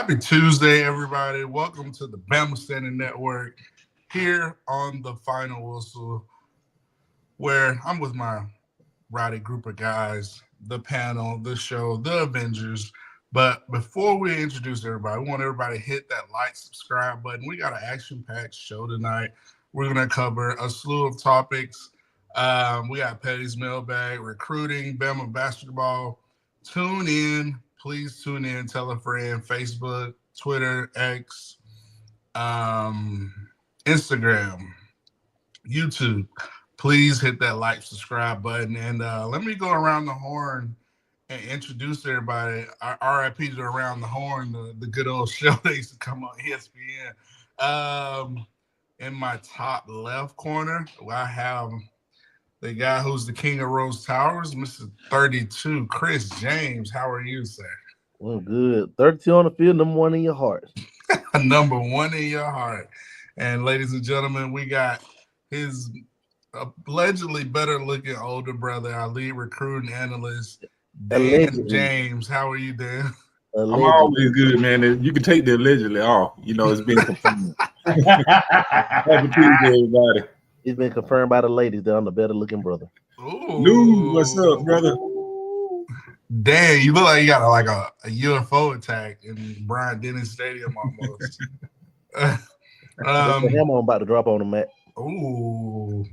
Happy Tuesday, everybody. Welcome to the Bama Standing Network here on the Final Whistle, where I'm with my rowdy group of guys, the panel, the show, the Avengers. But before we introduce everybody, we want everybody to hit that like, subscribe button. We got an action-packed show tonight. We're going to cover a slew of topics. We got Pettey's mailbag, recruiting, Bama basketball. Tune in. Please tune in. Tell a friend. Facebook, Twitter, X, Instagram, YouTube. Please hit that like, subscribe button. And let me go around the horn and introduce everybody. RIP to Around the Horn, the good old show that used to come on ESPN. In my top left corner, I have the guy who's the king of Rose Towers, Mr. 32, Chris James. How are you, sir? Well, good. 32 on the field, number one in your heart. Number one in your heart. And ladies and gentlemen, we got his allegedly better-looking older brother, our lead recruiting analyst, Dan James. How are you, Dan? I'm always good, man. You can take the allegedly off. You know, it's been confirmed. Happy Tuesday, everybody. It's been confirmed by the ladies that I'm the better-looking brother. Ooh. Lou, what's up, brother? Dan, you look like you got a UFO attack in Bryant Dennis Stadium almost. The hammer I'm about to drop on him, Matt. Ooh.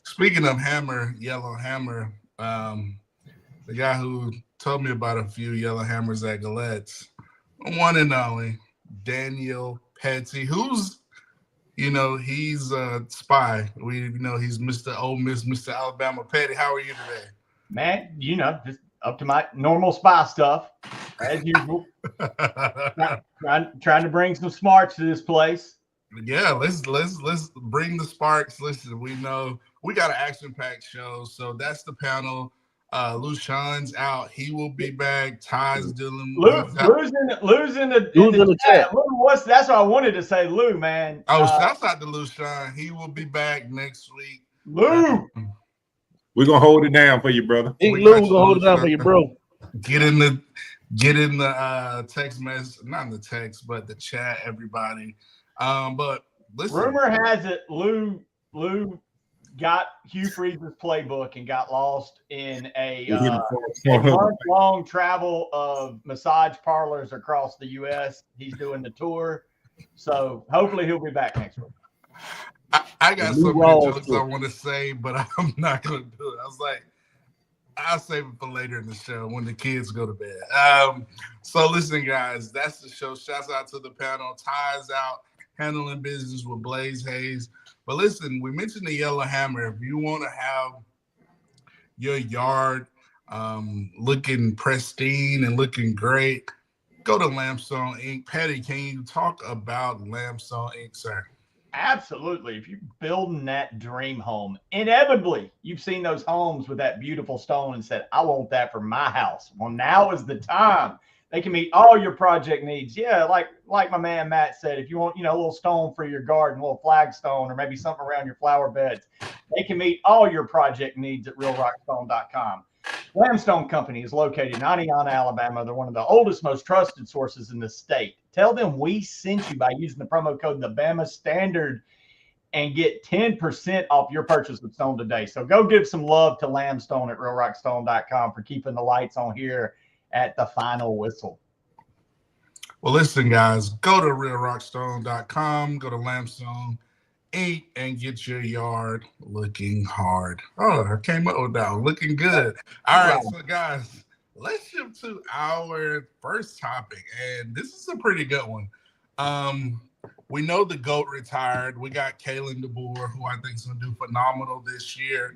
Speaking of hammer, yellow hammer, the guy who told me about a few yellow hammers at Galette's, one and only Daniel Pettey, who's, he's a spy. We know he's Mr. Ole Miss, Mr. Alabama. Pettey, how are you today? Man, just up to my normal spy stuff, as usual. trying to bring some smarts to this place. Yeah, let's bring the sparks. Listen, we know we got an action-packed show, so that's the panel. Lushan's out. He will be back. Ty's dealing losing the chat. Lou, that's what I wanted to say, Lou, man. Oh, shouts out to Lushan. He will be back next week. Lou. We're gonna hold it down for you, brother. Lou, we're gonna hold it down for you, bro. Get in the text message, not in the text, but the chat, everybody. But listen. Rumor has it Lou got Hugh Freeze's playbook and got lost in a month-long travel of massage parlors across the U.S. He's doing the tour, so hopefully he'll be back next week. I got so many jokes I want to say, but I'm not going to do it. I was like, I'll save it for later in the show when the kids go to bed. So listen, guys, that's the show. Shouts out to the panel. Ty's out handling business with Blaze Hayes. But listen, we mentioned the yellow hammer. If you want to have your yard looking pristine and looking great, go to Limestone Inc. Pettey, can you talk about Limestone Inc., sir? Absolutely. If you're building that dream home, inevitably you've seen those homes with that beautiful stone and said, I want that for my house. Well, now is the time. They can meet all your project needs. Yeah, like my man Matt said, if you want, a little stone for your garden, a little flagstone, or maybe something around your flower beds, they can meet all your project needs at realrockstone.com. Limestone Company is located in Aniana, Alabama. They're one of the oldest, most trusted sources in the state. Tell them we sent you by using the promo code the Bama Standard and get 10% off your purchase of stone today. So go give some love to Limestone at realrockstone.com for keeping the lights on here at the Final Whistle. Well, listen, guys, go to realrockstone.com, go to Limestone Inc. and get your yard looking hard. Oh, I came up with that one. Looking good. All right, so guys, let's shift to our first topic, and this is a pretty good one. We know the GOAT retired. We got Kalen DeBoer, who I think is going to do phenomenal this year.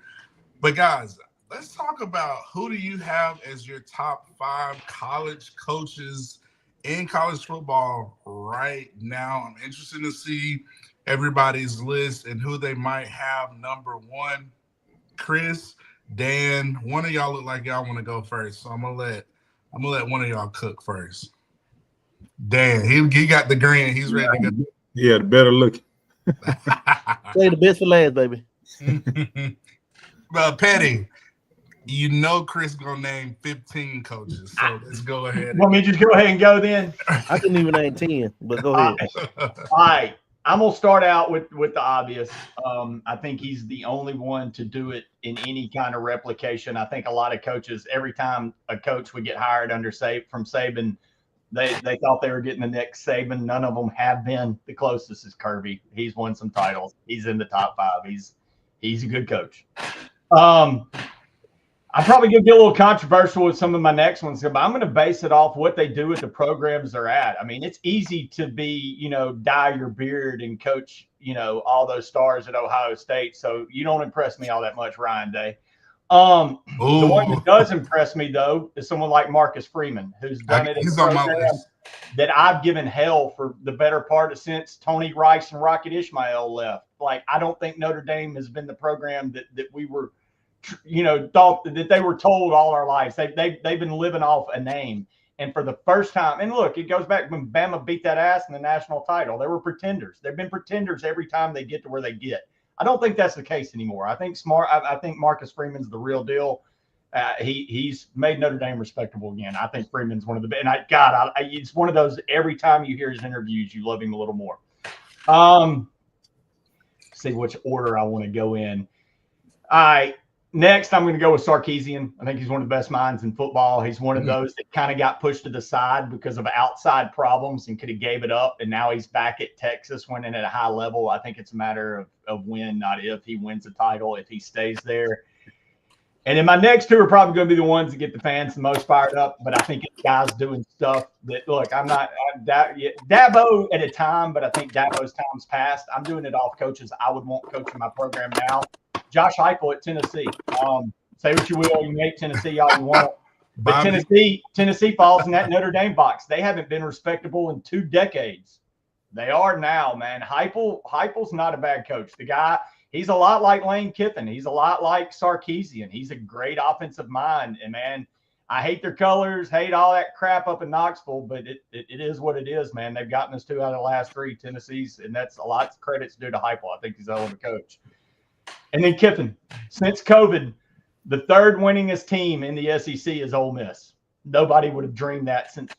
But guys, let's talk about who do you have as your top 5 college coaches in college football right now. I'm interested to see everybody's list and who they might have number 1. Chris, Dan, one of y'all look like y'all want to go first, so I'm gonna let one of y'all cook first. Dan, he got the grin. He's ready to go. Yeah, the better looking. Say the best for last, baby. Pettey, You know Chris gonna name 15 coaches, so let's go ahead. Want me to just go ahead and go then? I couldn't even name 10, but go ahead. All right. I'm gonna start out with the obvious. I think he's the only one to do it in any kind of replication. I think a lot of coaches, every time a coach would get hired from Saban, they thought they were getting the next Saban. None of them have been. The closest is Kirby. He's won some titles. He's in the top 5. He's a good coach. I'm probably going to get a little controversial with some of my next ones, but I'm going to base it off what they do with the programs they're at. I mean, it's easy to be, dye your beard and coach, all those stars at Ohio State. So you don't impress me all that much, Ryan Day. The one that does impress me, though, is someone like Marcus Freeman, who's done it in a program that I've given hell for the better part of since Tony Rice and Rocket Ismail left. Like, I don't think Notre Dame has been the program that we were – thought that they were told all our lives. They've been living off a name. And for the first time, and look, it goes back when Bama beat that ass in the national title. They were pretenders. They've been pretenders every time they get to where they get. I don't think that's the case anymore. I think Marcus Freeman's the real deal. He's made Notre Dame respectable again. I think Freeman's one of the best. And it's one of those, every time you hear his interviews, you love him a little more. See which order I want to go in. All right. Next, I'm going to go with Sarkisian. I think he's one of the best minds in football. He's one of those that kind of got pushed to the side because of outside problems and could have gave it up. And now he's back at Texas, winning at a high level. I think it's a matter of when, not if. He wins the title, if he stays there. And then my next two are probably going to be the ones that get the fans the most fired up. But I think it's guys doing stuff that, look, Dabo at a time, but I think Dabo's time's passed. I'm doing it off coaches I would want coaching my program now. Josh Heupel at Tennessee. Say what you will, you make Tennessee all you want. But Tennessee falls in that Notre Dame box. They haven't been respectable in 2 decades. They are now, man. Heupel's not a bad coach. The guy, he's a lot like Lane Kiffin. He's a lot like Sarkisian. He's a great offensive mind. And, man, I hate their colors, hate all that crap up in Knoxville, but it is what it is, man. They've gotten us 2 out of the last 3, Tennessee's, and that's a lot of credits due to Heupel. I think he's a hell of a coach. And then Kiffin, since COVID, the 3rd winningest team in the SEC is Ole Miss. Nobody would have dreamed that since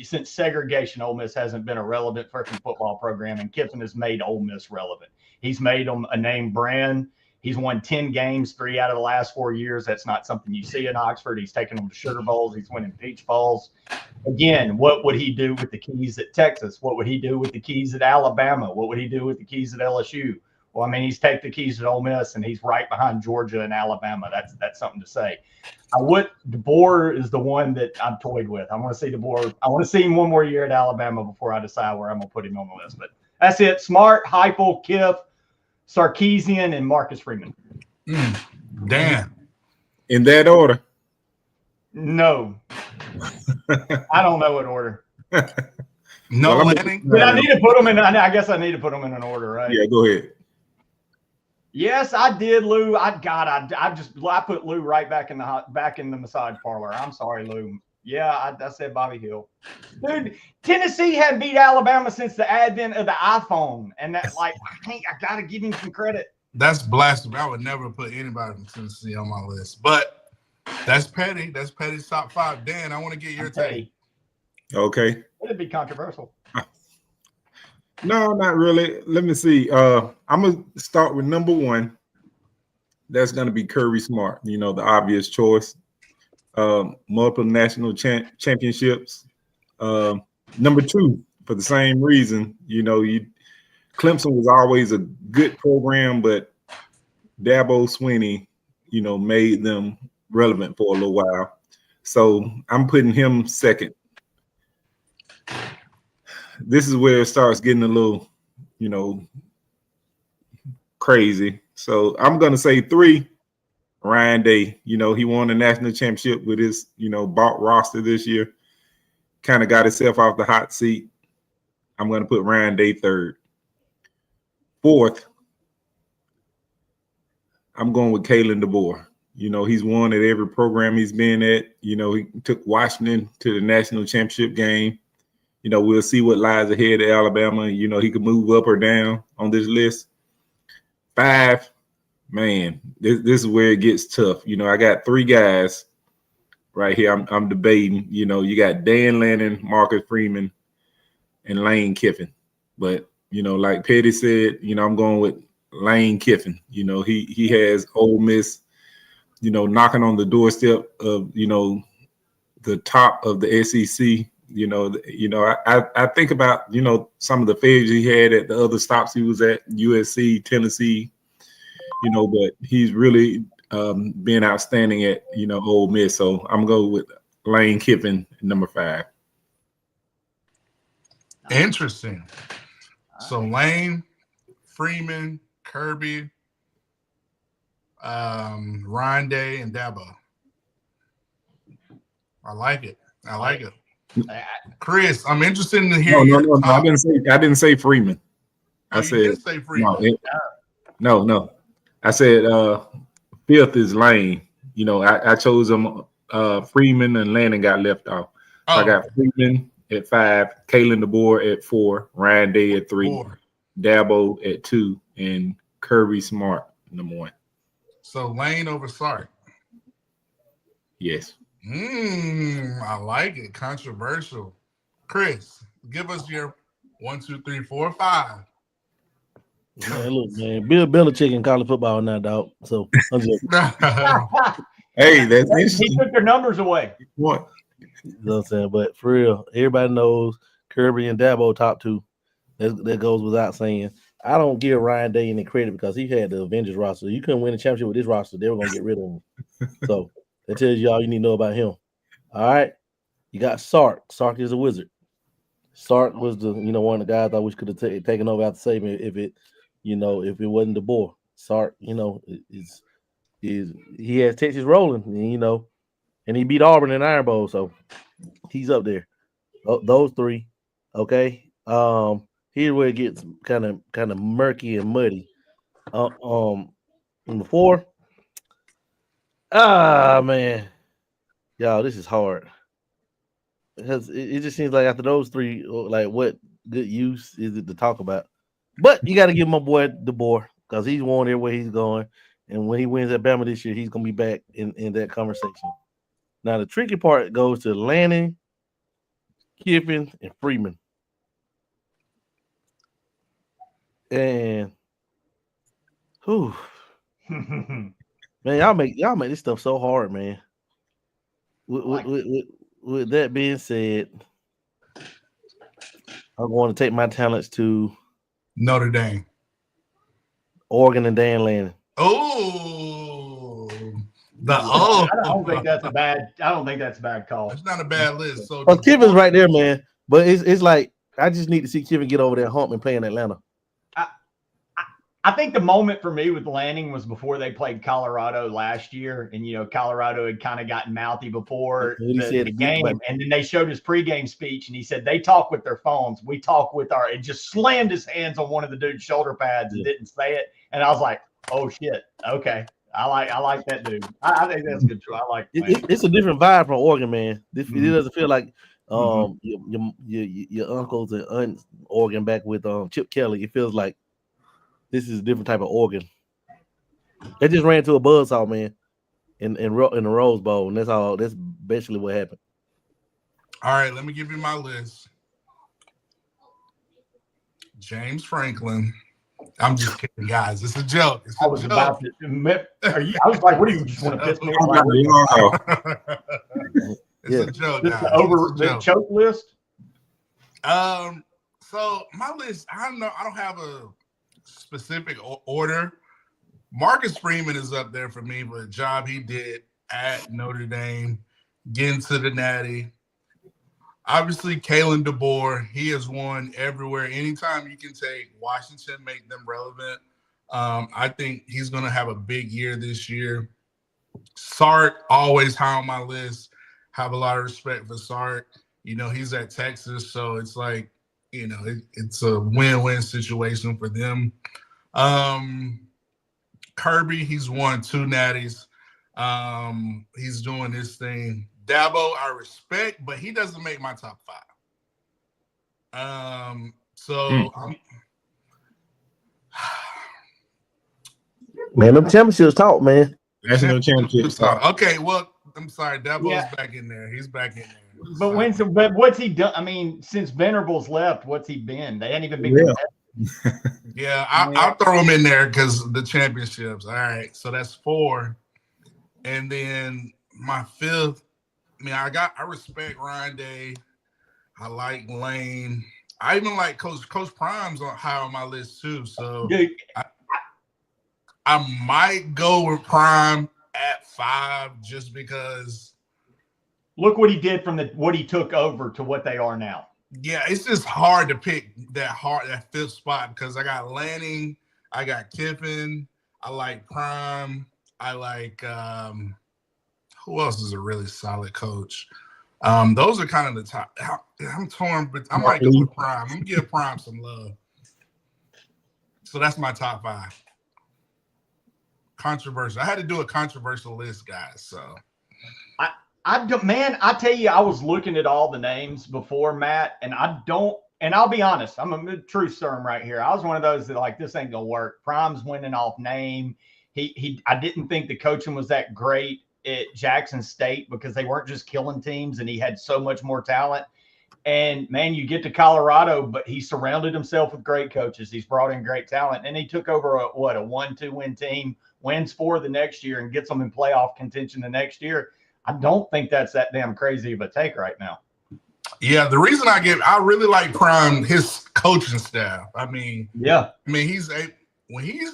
since segregation. Ole Miss hasn't been a relevant freaking football program, and Kiffin has made Ole Miss relevant. He's made them a name brand. He's won 10 games 3 out of the last 4 years. That's not something you see in Oxford. He's taken them to Sugar Bowls. He's winning Peach Bowls. Again, what would he do with the keys at Texas? What would he do with the keys at Alabama? What would he do with the keys at LSU? Well, I mean, he's taken the keys at Ole Miss, and he's right behind Georgia and Alabama. That's something to say. DeBoer is the one that I'm toyed with. I want to see DeBoer. I want to see him one more year at Alabama before I decide where I'm going to put him on the list. But that's it. Smart, Heupel, Kiff, Sarkisian, and Marcus Freeman. Damn. In that order? No. I don't know what order. No, well, Lanning. I need to put them in. I guess I need to put them in an order, right? Yeah, go ahead. Yes, I did, Lou. I put Lou right back in the massage parlor. I'm sorry, Lou. Yeah, I said Bobby Hill. Dude, Tennessee hadn't beat Alabama since the advent of the iPhone, and that's like I gotta give him some credit. That's blasphemy. I would never put anybody from Tennessee on my list, but that's Pettey. That's Pettey's top 5. Dan, I want to get your take. Okay. It'd be controversial. No, not really. Let me see. I'm gonna start with number 1. That's gonna be Kirby Smart. The obvious choice. Multiple national championships. Number 2, for the same reason. Clemson was always a good program, but Dabo Swinney, made them relevant for a little while. So I'm putting him second. This is where it starts getting a little, crazy. So I'm going to say 3, Ryan Day. He won the national championship with his, bought roster this year. Kind of got himself off the hot seat. I'm going to put Ryan Day 3rd. 4th, I'm going with Kalen DeBoer. He's won at every program he's been at. He took Washington to the national championship game. We'll see what lies ahead at Alabama. He could move up or down on this list. 5, Man, this is where it gets tough. I got 3 guys right here. I'm debating. You got Dan Lanning, Marcus Freeman, and Lane Kiffin. But like Pettey said, I'm going with Lane Kiffin. He has Ole Miss, knocking on the doorstep of the top of the SEC. I think about some of the failures he had at the other stops he was at, USC, Tennessee. But he's really been outstanding at Ole Miss. So I'm going with Lane Kiffin, number 5. Interesting. So Lane, Freeman, Kirby, Ryan Day, and Dabo. I like it. Chris, I'm interested in hearing No. I didn't say Freeman. I said you did say Freeman. No. I said 5th is Lane. I chose him. Freeman and Landon got left off. So I got Freeman at 5, Kalen DeBoer at 4, Ryan Day at 3, 4. Dabo at 2, and Kirby Smart number 1. So Lane over Sark. Yes. I like it. Controversial. Chris, give us your 1, 2, 3, 4, 5. Man, look, man, Bill Belichick in college football now, dog. So I'm just, Hey, that's interesting. He took their numbers away. What? you know what I'm saying? But for real, everybody knows Kirby and Dabo top 2. That goes without saying. I don't give Ryan Day any credit because he had the Avengers roster. You couldn't win a championship with this roster. They were going to get rid of him. So that tells you all you need to know about him. All right. You got Sark. Sark is a wizard. Sark was the one of the guys I wish could have taken over after Saban if it wasn't DeBoer. Sark, is he has Texas rolling, and he beat Auburn in Iron Bowl, so he's up there. Those 3, okay. Here's where it gets kind of murky and muddy. Number 4. Man, y'all, this is hard. Because it just seems like after those 3, like what good use is it to talk about? But you got to give my boy DeBoer because he's won everywhere he's going. And when he wins at Bama this year, he's going to be back in that conversation. Now, the tricky part goes to Lanning, Kiffin, and Freeman. And, man, y'all make this stuff so hard, man. With that being said, I'm going to take my talents to Notre Dame, Oregon, and Dan Lanning. Oh, I don't think that's a bad call. It's not a bad list. So Kiffin's right there, man. But it's like I just need to see Kiffin get over that hump and play in Atlanta. I think the moment for me with Lanning was before they played Colorado last year, and Colorado had kind of gotten mouthy before the game, and then they showed his pregame speech, and he said they talk with their phones, we talk with our. It just slammed his hands on one of the dude's shoulder pads and didn't say it, and I was like, oh shit, okay, I like that dude. I think that's good too. I like it's a different vibe from Oregon, man. It doesn't feel like your uncles and aunts Oregon back with Chip Kelly. It feels like this is a different type of Oregon. They just ran to a buzzsaw, man, in the Rose Bowl, and that's basically what happened. All right, let me give you my list. James Franklin. I'm just kidding, guys. It's a joke. I was about to admit. I was like, "What do you just want to piss me off?" It's a joke, guys. The choke list. So my list, I don't have a specific order. Marcus Freeman is up there for me for the job he did at Notre Dame, getting to the Natty. Obviously, Kalen DeBoer, he has won everywhere. Anytime you can take Washington, make them relevant, I think he's going to have a big year this year. Sark, always high on my list. Have a lot of respect for Sark. He's at Texas, so it's like, it's a win-win situation for them. Kirby, he's won 2 natties. He's doing this thing. Dabo, I respect, but he doesn't make my top 5. Man, them championships talk, man. National championships. Okay, well, I'm sorry, Dabo's Yeah. back in there. He's back in there. But what's he done? I mean, since Venables left, what's he been? They hadn't even been competitive. Yeah, I'll throw him in there because the championships. All right, so that's 4, and then my 5th. I mean, I respect Ryan Day. I like Lane. I even like Coach Prime's high on my list too. So Dude, I might go with Prime at 5 just because. look what he did from what he took over to what they are now. Yeah, it's just hard to pick that 5th spot because I got Lanning, I got Kiffin, I like Prime, I like who else is a really solid coach? Those are kind of the top. I'm torn, but I might go with Prime. I'm gonna give Prime some love. So that's my top 5. Controversial. I had to do a controversial list, guys. So I tell you, I was looking at all the names before, Matt, and I'll be honest, I'm a true serum right here. I was one of those that like, this ain't gonna work. Prime's winning off name. I didn't think the coaching was that great at Jackson State because they weren't just killing teams and he had so much more talent. And man, you get to Colorado, but he surrounded himself with great coaches. He's brought in great talent, and he took over a 1-2 win team, wins 4 the next year, and gets them in playoff contention the next year. I don't think that's that damn crazy of a take right now. Yeah, the reason I really like Prime, his coaching staff. I mean, when he's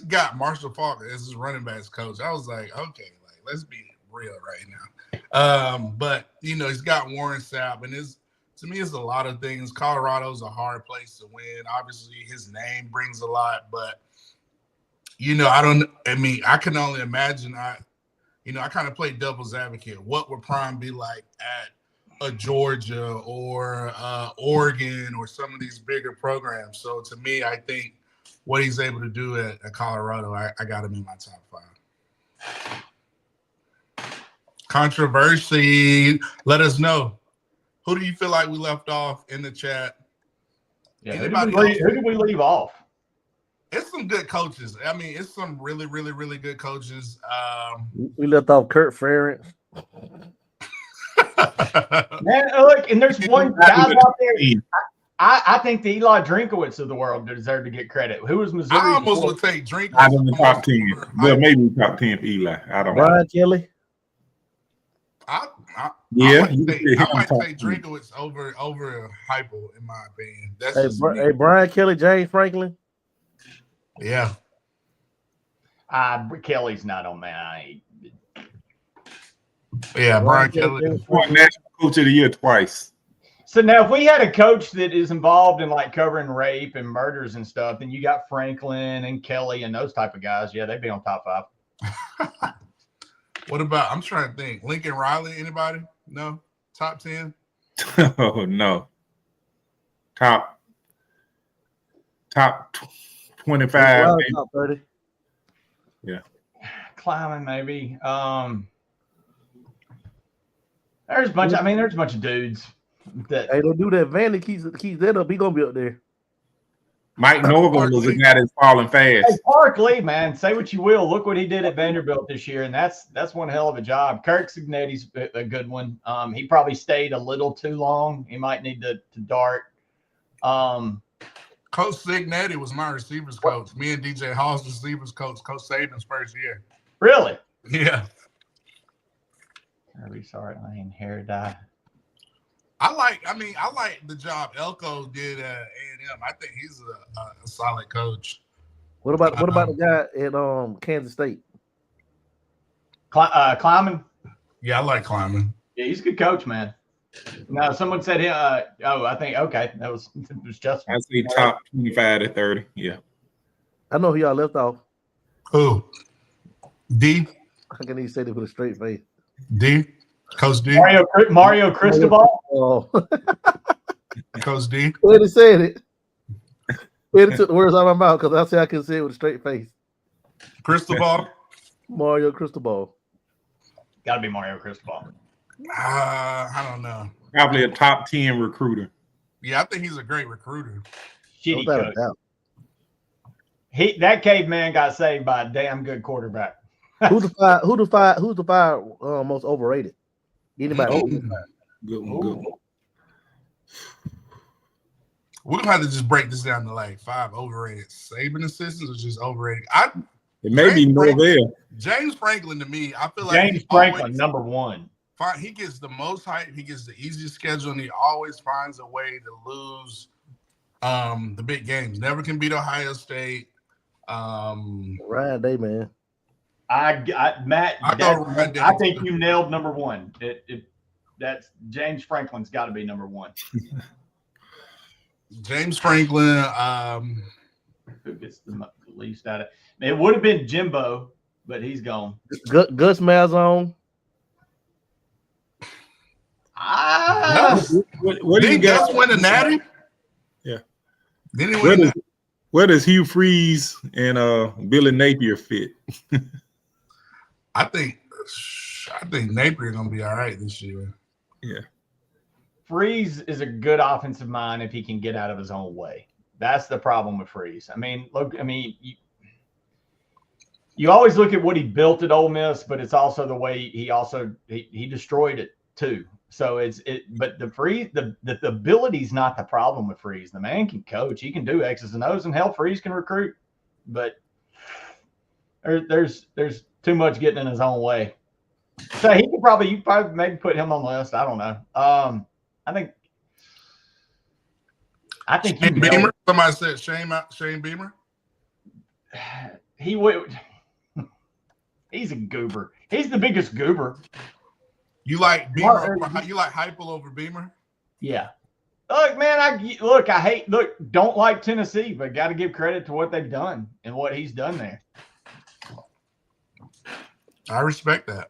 got Marshall Faulk as his running backs coach, I was like, okay, like let's be real right now. But he's got Warren Sapp, and to me, it's a lot of things. Colorado's a hard place to win. Obviously, his name brings a lot, but I can only imagine. I kind of play devil's advocate. What would Prime be like at a Georgia or Oregon or some of these bigger programs? So to me, I think what he's able to do at Colorado, I got him in my top 5. Controversy. Let us know. Who do you feel like we left off in the chat? Yeah, who did we leave off? It's some good coaches. I mean, it's some really, really, really good coaches. We left off Kurt Ferentz. Man, look, and there's one guy out there. I think the Eli Drinkowitz of the world deserve to get credit. Who was Missouri? I almost would take Drinkowitz. Out of the top 10. Well, maybe top 10 for Eli. I don't know. Brian Kelly. I might take Drinkowitz over Heupel, in my opinion. That's Brian Kelly, James Franklin. Yeah. Kelly's not on man. Yeah, Brian Kelly. National Coach of the Year twice. So now, if we had a coach that is involved in like covering rape and murders and stuff, then you got Franklin and Kelly and those type of guys. Yeah, they'd be on top 5. What about? I'm trying to think. Lincoln Riley. Anybody? No. Top 10. Oh no. Top 25. Top 30. Yeah. Climbing maybe. There's a bunch. There's a bunch of dudes that. Hey, don't do that. Vandy keeps that up. He gonna be up there. Mike Norville was a guy that's falling fast. Hey, Park Lee, man, say what you will. Look what he did at Vanderbilt this year, and that's one hell of a job. Kirk Cignetti's a good one. He probably stayed a little too long. He might need to dart. Coach Cignetti was my receivers coach. Me and DJ Hall's receivers coach. Coach Saban's first year. Really? Yeah. Kirby Smart, Lane, hair dye. I like the job Elko did at A&M. I think he's a solid coach. What about the guy at Kansas State? Climbing? Yeah, I like Climbing. Yeah, he's a good coach, man. No, someone said him. I think okay. It was just. I say top 25 to 30. Yeah. I know who y'all left off. Who? D. I can even say that with a straight face. D. Coach D. Mario Cristobal. Oh. Coach D. Where he said it. Where he took the words out of my mouth because I say I can say it with a straight face. Cristobal. Mario Cristobal. Got to be Mario Cristobal. I don't know. Probably a top 10 recruiter. Yeah, I think he's a great recruiter. Shitty coach. That caveman got saved by a damn good quarterback. Who's the five most overrated? Anybody? Good one. We're gonna have to just break this down to like 5 overrated Saban assistants or just overrated. It may be Norvell. James Franklin to me, I feel like James Franklin, number one. He gets the most hype. He gets the easiest schedule, and he always finds a way to lose the big games. Never can beat Ohio State. Ryan Day, man. Matt, I think you nailed number one. That's James Franklin's got to be number one. James Franklin. Who gets the least out of it? It would have been Jimbo, but he's gone. Gus Malzahn. What do you guys win the Natty? Yeah. Did he win? Where does Hugh Freeze and Billy Napier fit? I think Napier gonna be all right this year. Yeah. Freeze is a good offensive mind if he can get out of his own way. That's the problem with Freeze. I mean, look, you always look at what he built at Ole Miss, but it's also the way he destroyed it too. So but the Freeze, the ability's not the problem with Freeze. The man can coach. He can do X's and O's, and hell, Freeze can recruit. But there's too much getting in his own way. So you probably maybe put him on the list. I don't know. I think Shane Beamer. Somebody said Shane Beamer. He would. He's a goober. He's the biggest goober. You like Beamer? You like Heupel over Beamer? Yeah. Look, man. Don't like Tennessee, but got to give credit to what they've done and what he's done there. I respect that.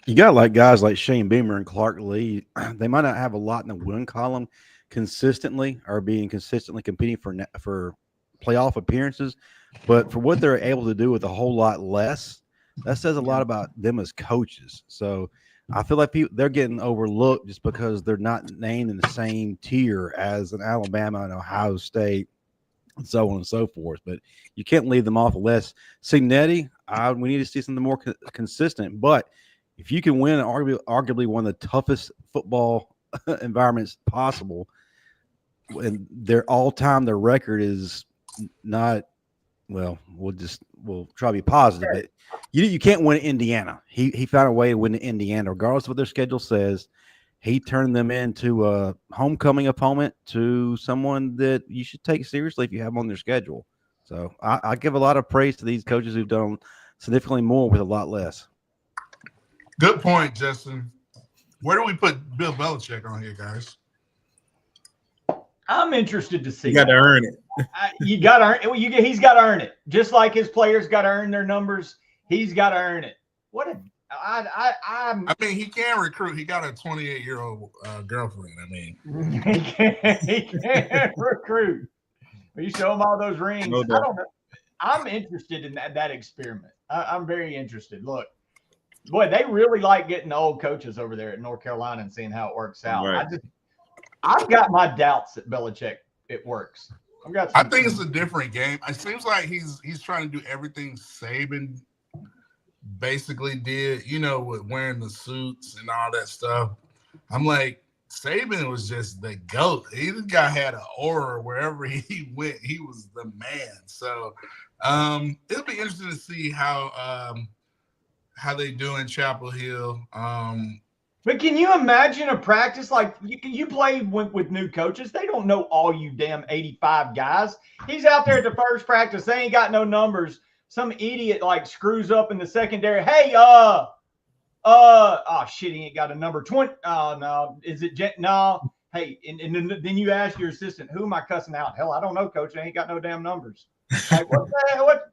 You got like guys like Shane Beamer and Clark Lee. They might not have a lot in the win column consistently or being consistently competing for playoff appearances, but for what they're able to do with a whole lot less, that says a lot about them as coaches. So I feel like they're getting overlooked just because they're not named in the same tier as an Alabama and Ohio State and so on and so forth. But you can't leave them off the list. Signetti, we need to see something more consistent. But if you can win arguably one of the toughest football environments possible, and their record is not well. We'll try to be positive. But you can't win Indiana. He found a way to win Indiana, regardless of what their schedule says. He turned them into a homecoming opponent to someone that you should take seriously if you have them on their schedule. So I give a lot of praise to these coaches who've done significantly more with a lot less. Good point, Justin. Where do we put Bill Belichick on here, guys? I'm interested to see. You got to earn it. You got to earn it. He's got to earn it. Just like his players got to earn their numbers, he's got to earn it. I mean, he can recruit. He got a 28-year-old girlfriend. I mean, he can recruit. You show him all those rings. No I don't know. I'm interested in that experiment. I'm very interested. Look, boy, they really like getting the old coaches over there at North Carolina and seeing how it works out. Right. I've got my doubts that Belichick it works. I think it's a different game. It seems like he's trying to do everything Saban basically did, with wearing the suits and all that stuff. I'm like, Saban was just the GOAT. This guy had an aura wherever he went. He was the man. So it'll be interesting to see how they do in Chapel Hill. But can you imagine a practice like you play with new coaches? They don't know all you damn 85 guys. He's out there at the first practice. They ain't got no numbers. Some idiot screws up in the secondary. Hey, oh shit, he ain't got a number 20. Oh no, is it no? Hey, and then you ask your assistant, who am I cussing out? Hell, I don't know, coach. I ain't got no damn numbers. Like, what the hell? What?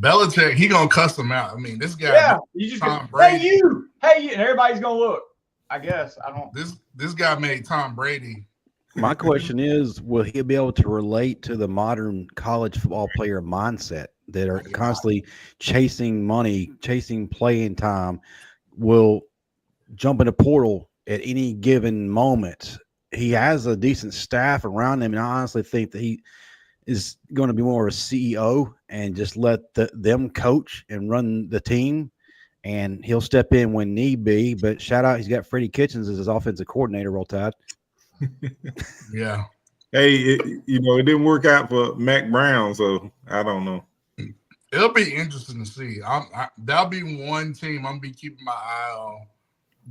Belichick, he gonna cuss them out. I mean, this guy. Yeah, you just go, hey you, and everybody's gonna look. I guess I don't. This guy made Tom Brady. My question is, will he be able to relate to the modern college football player mindset that are constantly chasing money, chasing playing time, will jump in a portal at any given moment? He has a decent staff around him, and I honestly think that is going to be more of a CEO and just let them coach and run the team. And he'll step in when need be. But shout out, he's got Freddie Kitchens as his offensive coordinator. Roll Tide. Yeah. Hey, it didn't work out for Mac Brown, so I don't know. It'll be interesting to see. That'll be one team I'm gonna be keeping my eye on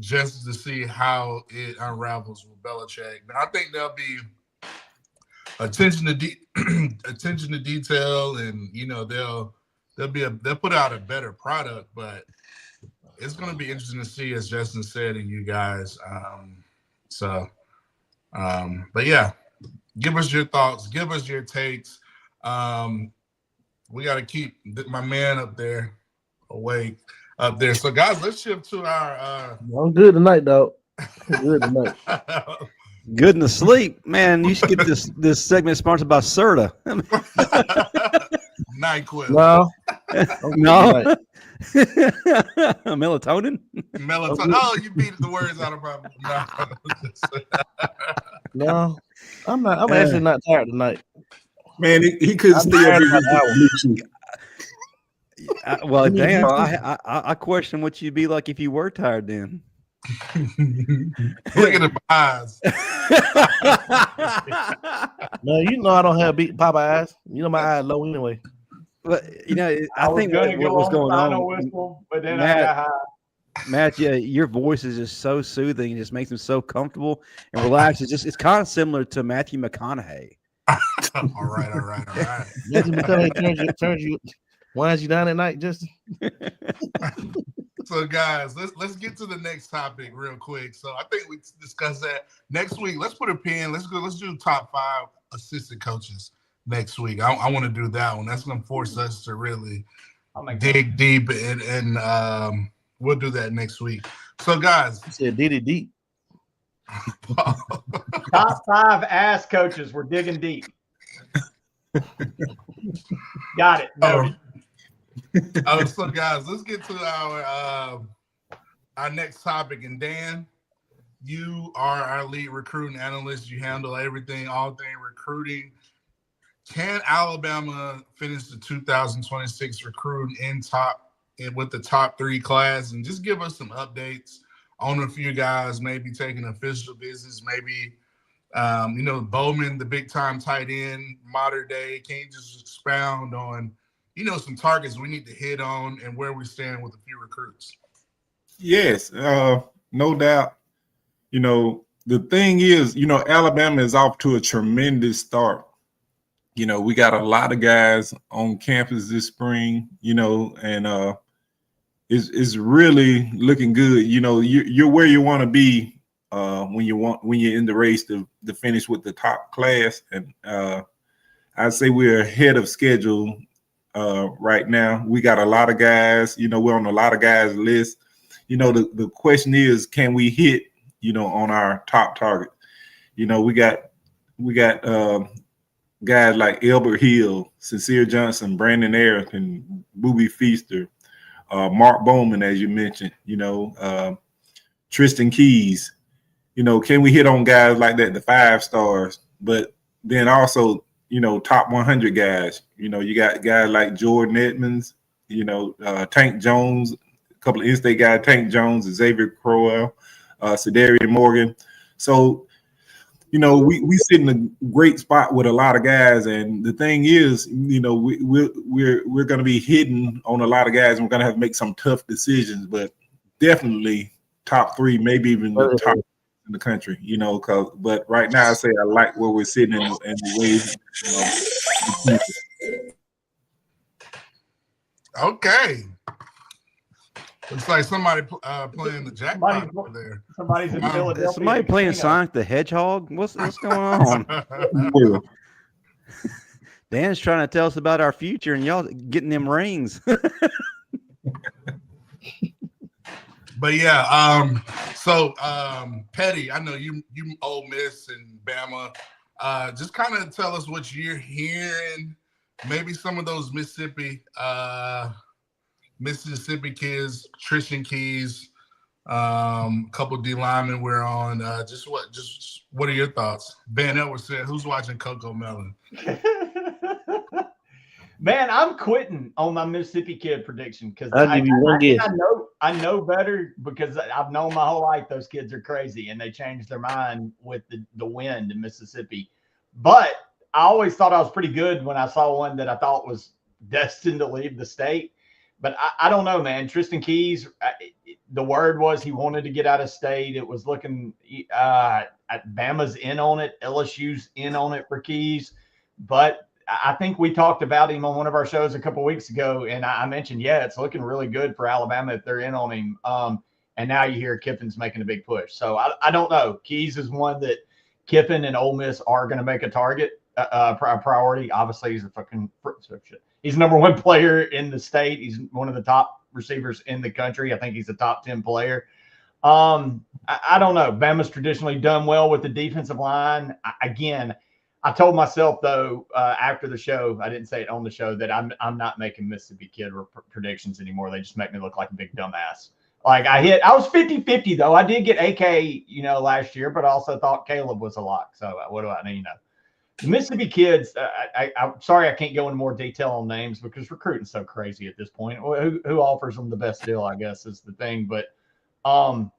just to see how it unravels with Belichick. But I think there'll be attention to detail, and they'll put out a better product. But it's gonna be interesting to see, as Justin said, and you guys. But yeah, give us your thoughts, give us your takes. We got to keep my man up there awake up there. So, guys, let's shift to our. I'm good tonight, dog. I'm good tonight. Good in the sleep, man. You should get this segment sponsored by Serta. NyQuil. No, No. Melatonin. Melatonin. Oh, you beat the words out of my mouth. No, I'm not. I'm actually not tired tonight. Man, he could still be. Well, damn, I question what you'd be like if you were tired then. Look at the eyes. No, I don't have big pop eyes. My eyes low anyway. But I think what was going on, whistle, but then I got high. Matt, yeah, your voice is just so soothing. It just makes him so comfortable and relaxed. It's kind of similar to Matthew McConaughey. All right. Matthew McConaughey turns you, winds you down at night, Justin. So, guys, let's get to the next topic real quick. So, I think we discussed that next week. Let's put a pin. Let's do top 5 assistant coaches next week. I want to do that one. That's going to force us to really dig deep, and we'll do that next week. So, guys, you said dig it deep. Top 5 ass coaches. We're digging deep. Got it. Noted. So guys, let's get to our next topic. And Dan, you are our lead recruiting analyst. You handle everything, all thing recruiting. Can Alabama finish the 2026 recruiting with the top 3 class? And just give us some updates on a few guys, maybe taking official visits, maybe Bowman, the big time tight end, modern day. Can you just expound on some targets we need to hit on and where we stand with a few recruits? Yes, no doubt. The thing is, Alabama is off to a tremendous start. We got a lot of guys on campus this spring, and it's really looking good. You're where you want to be when you're in the race to finish with the top class. And I'd say we're ahead of schedule right now. We got a lot of guys. We're on a lot of guys' list. The question is, can we hit on our top target? We got guys like Elbert Hill, Sincere Johnson, Brandon Eric, and Booby Feaster, Mark Bowman, as you mentioned, Tristan Keys. Can we hit on guys like that, the 5 stars? But then also, top 100 guys. You got guys like Jordan Edmonds, Tank Jones, a couple of in-state guys, Tank Jones, Xavier Crowell, Cedarian Morgan. So, we sit in a great spot with a lot of guys, and the thing is, we're going to be hitting on a lot of guys, and we're going to have to make some tough decisions, but definitely top 3, maybe even the top in the country. But right now I say I like where we're sitting in the way. Okay. Looks like somebody playing the jackpot over there. Somebody's in Philadelphia. Somebody playing Sonic the Hedgehog? What's going on? Dan's trying to tell us about our future, and y'all getting them rings. But yeah, so Pettey, I know you Ole Miss and Bama. Just kind of tell us what you're hearing. Maybe some of those Mississippi kids, Tristan Keys, Couple D linemen we're on. Just what are your thoughts? Ben Edwards said, "Who's watching Coco Melon?" Man, I'm quitting on my Mississippi Kid prediction because I'll give you one guess. I know better because I've known my whole life those kids are crazy and they changed their mind with the wind in Mississippi. But I always thought I was pretty good when I saw one that I thought was destined to leave the state. But I don't know, man. Tristan Keys, the word was he wanted to get out of state. It was looking Bama's in on it. LSU's in on it for Keys. But I think we talked about him on one of our shows a couple of weeks ago, and I mentioned, it's looking really good for Alabama if they're in on him. And now you hear Kiffin's making a big push. So I don't know. Keys is one that Kiffin and Ole Miss are going to make a target, priority. Obviously, he's he's the number one player in the state. He's one of the top receivers in the country. I think he's a top 10 player. I don't know. Bama's traditionally done well with the defensive line. I told myself, though, after the show, I didn't say it on the show, that I'm not making Mississippi Kid predictions anymore. They just make me look like a big dumbass. Like I was 50-50, though. I did get AK, last year, but I also thought Caleb was a lock. So what do I know? The Mississippi Kids, I'm sorry I can't go into more detail on names because recruiting's so crazy at this point. Who offers them the best deal, I guess, is the thing. But I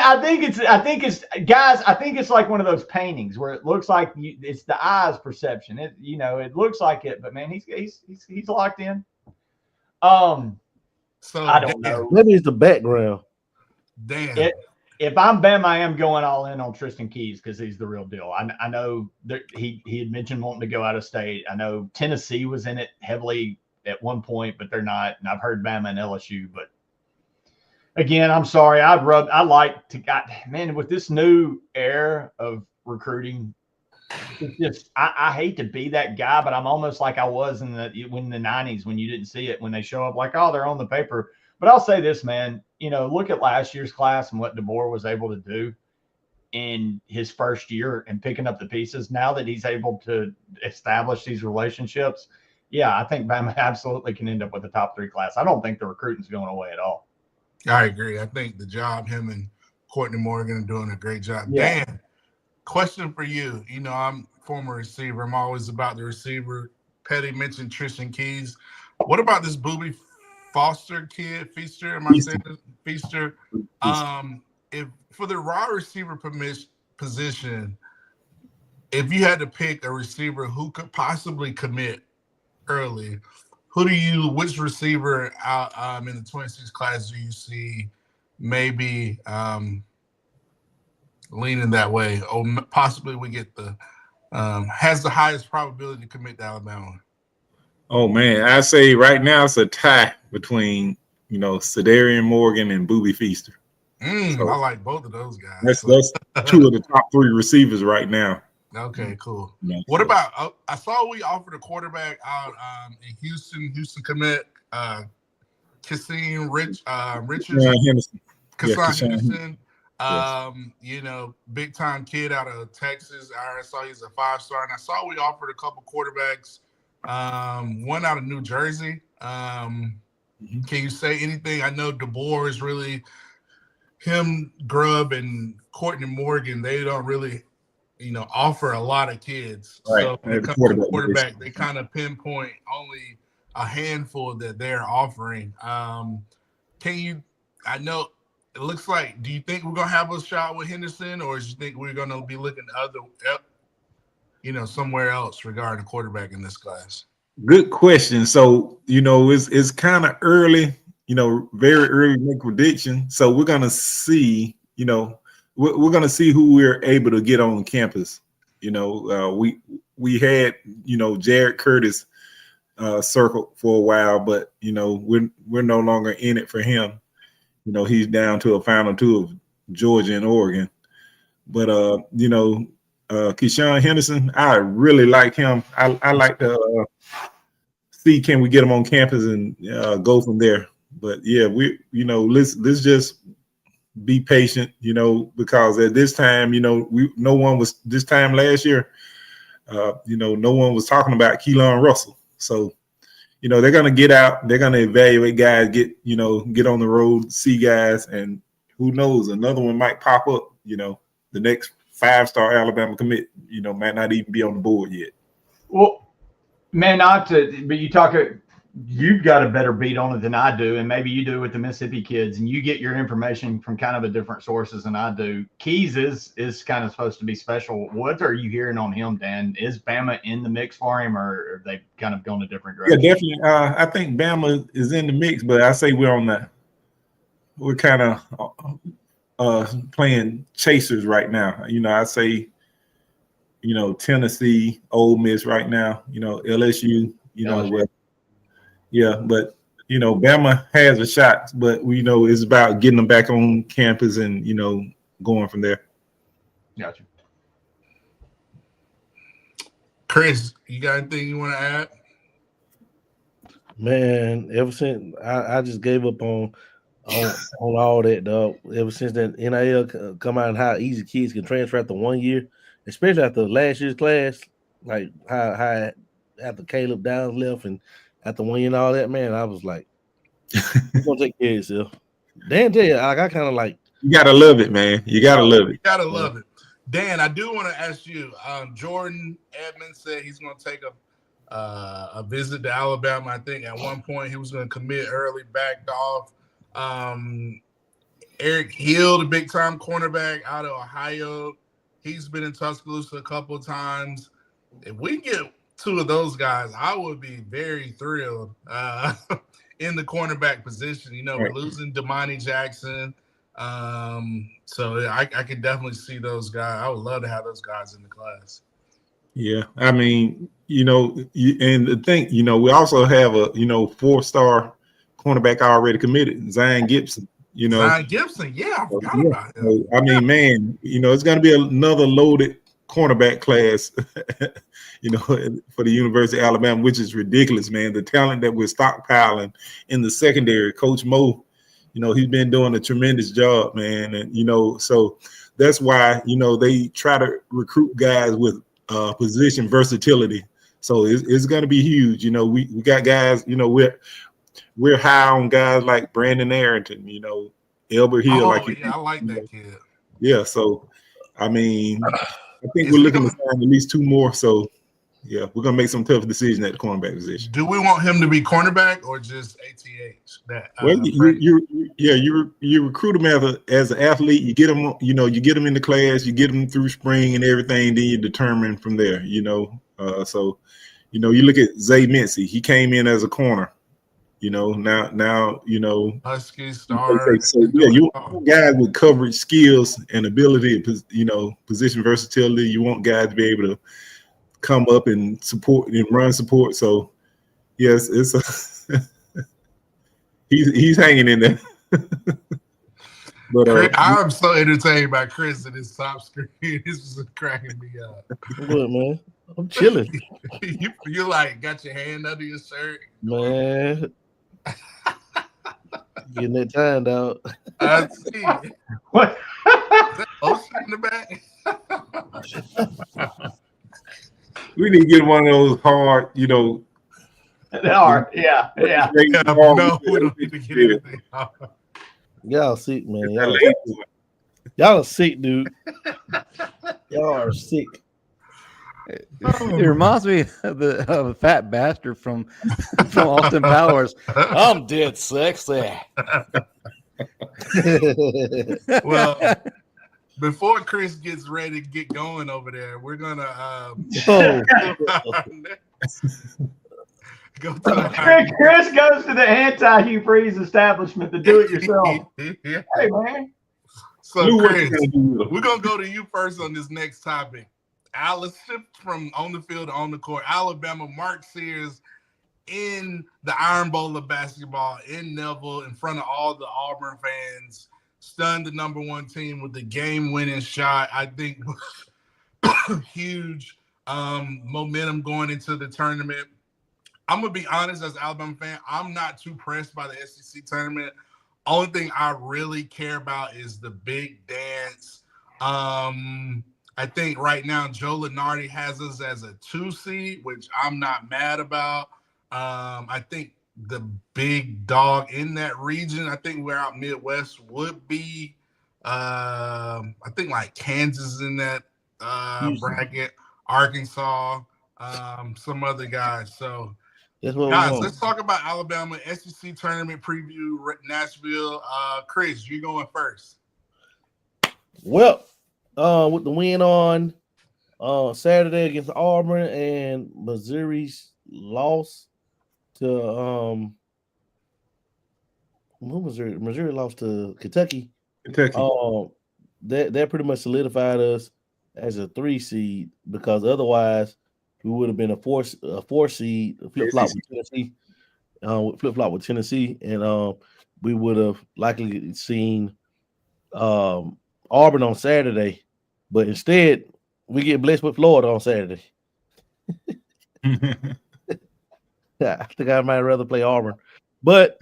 think it's like one of those paintings where it looks like it's the eye's perception. It looks like it, but man, he's locked in. So I don't know. Maybe it's the background. Damn. If I'm Bama, I am going all in on Tristan Keys because he's the real deal. I know that he had mentioned wanting to go out of state. I know Tennessee was in it heavily at one point, but they're not. And I've heard Bama and LSU, but again, I'm sorry. With this new era of recruiting, it's just I hate to be that guy, but I'm almost like I was in the 90s when you didn't see it when they show up like, oh, they're on the paper. But I'll say this, man, look at last year's class and what DeBoer was able to do in his first year and picking up the pieces. Now that he's able to establish these relationships, I think Bama absolutely can end up with a top 3 class. I don't think the recruiting's going away at all. I agree. I think the job him and Courtney Morgan are doing a great job. Yeah. Dan, question for you. I'm former receiver. I'm always about the receiver. Pettey mentioned Tristan Keys. What about this Booby Feaster kid? Feaster? Am I saying this? Feaster? If for the raw receiver position, if you had to pick a receiver who could possibly commit early, which receiver out in the 26 class do you see maybe leaning that way, or possibly we get has the highest probability to commit to Alabama? Oh man, I say right now it's a tie between Cedarian Morgan and Booby Feaster. I like both of those guys. That's 2 of the top 3 receivers right now. Okay, cool. Yeah, what about? I saw we offered a quarterback out in Houston. Houston commit Kasim Richards. Henderson. Kasim Henderson. Big time kid out of Texas. I saw he's a 5-star, and I saw we offered a couple quarterbacks. One out of New Jersey. Can you say anything? I know DeBoer is really him, Grubb, and Courtney Morgan. They don't really, offer a lot of kids. Right. So when it comes to quarterback, they kind of pinpoint only a handful that they're offering. I know it looks like, do you think we're going to have a shot with Henderson, or do you think we're going to be looking somewhere else regarding a quarterback in this class? Good question. So, it's kind of early, very early to make prediction. So we're going to see, we're going to see who we're able to get on campus. We had, Jared Curtis circled for a while, but, we're no longer in it for him. He's down to a final 2 of Georgia and Oregon. But, Keyshawn Henderson, I really like him. I like to see, can we get him on campus and go from there. But yeah, let's just be patient, because at this time, no one was this time last year. No one was talking about Keelan Russell. So, they're going to get out. They're going to evaluate guys, get on the road, see guys, and who knows, another one might pop up. The next 5-star Alabama commit, might not even be on the board yet. Well, man, but you've got a better beat on it than I do, and maybe you do with the Mississippi kids, and you get your information from kind of a different sources than I do. Keys is kind of supposed to be special. What are you hearing on him, Dan? Is Bama in the mix for him, or have they kind of gone a different direction? Yeah, definitely. I think Bama is in the mix, but I say we're kind of playing chasers right now. I say, Tennessee, Ole Miss right now, LSU, LSU. Yeah, but Bama has a shot, but we know it's about getting them back on campus and going from there. Gotcha. Chris, you got anything you want to add? Man, ever since I just gave up on all that, dog. Ever since that NIL come out and how easy kids can transfer after 1 year, especially after last year's class, like how after Caleb Downs left and after 1 year and all that, man, I was like, you're gonna take care of yourself. Dan tell you, like, I kind of like, you gotta love it, man. You gotta love it. You gotta love it. Dan, I do want to ask you. Jordan Edmonds said he's going to take a visit to Alabama. I think at one point he was going to commit early, backed off. Eric Hill, the big-time cornerback out of Ohio, he's been in Tuscaloosa a couple of times. If we get two of those guys, I would be very thrilled in the cornerback position. We're losing Damani Jackson. So I could definitely see those guys. I would love to have those guys in the class. Yeah, I mean, and the thing, we also have a 4-star cornerback already committed, Zion Gibson. Zion Gibson, yeah, I forgot about him. I mean, man, it's going to be another loaded cornerback class, for the University of Alabama, which is ridiculous, man. The talent that we're stockpiling in the secondary, Coach Mo, he's been doing a tremendous job, man. And, so that's why, they try to recruit guys with position versatility. So it's going to be huge. We got guys, we're high on guys like Brandon Arrington, Elbert Hill. I like that kid. Yeah. So, I mean, I think we're looking to sign at least 2 more. So, yeah, we're going to make some tough decisions at the cornerback position. Do we want him to be cornerback or just ATH? Well, you recruit him as an athlete. You get him, you get him in the class, you get him through spring and everything. Then you determine from there. So, you look at Zay Mincy. He came in as a corner. Now Husky star. So, you want guys with coverage skills and ability, position versatility. You want guys to be able to come up and support and run support. So, yes, it's he's hanging in there. But I'm so entertained by Chris and his top screen. This is cracking me up. What, man? I'm chilling. you like got your hand under your shirt, man. Getting that time, dog. I see. What? Oats in the back. we need to get one of those hard, They are. Yeah. No, we don't need to get anything. Y'all sick, man. Y'all are sick, dude. Y'all are sick. It reminds me of a fat bastard from Austin Powers. I'm dead sexy. Well, before Chris gets ready to get going over there, we're gonna go to the Chris goes to the anti-Hugh Freeze establishment to do it yourself. Yeah. Hey, man. So, Chris, we're gonna go to you first on this next topic. Alice shift from on the field to on the court. Alabama, Mark Sears in the Iron Bowl of basketball in Neville in front of all the Auburn fans, stunned the number 1 team with the game-winning shot. I think huge momentum going into the tournament. I'm going to be honest, as an Alabama fan, I'm not too pressed by the SEC tournament. Only thing I really care about is the big dance. I think right now Joe Lunardi has us as a 2 seed, which I'm not mad about. I think the big dog in that region, I think we're out Midwest, would be I think like Kansas in that bracket, Arkansas, some other guys. So That's what we guys, want. let's talk about Alabama SEC tournament preview, Nashville. Chris, you're going first. Well, with the win on Saturday against Auburn and Missouri's loss to who Missouri lost to Kentucky. That pretty much solidified us as a 3 seed, because otherwise we would have been a 4 seed, flip flop with Tennessee, and we would have likely seen Auburn on Saturday, but instead we get blessed with Florida on Saturday. I think I might rather play Auburn, but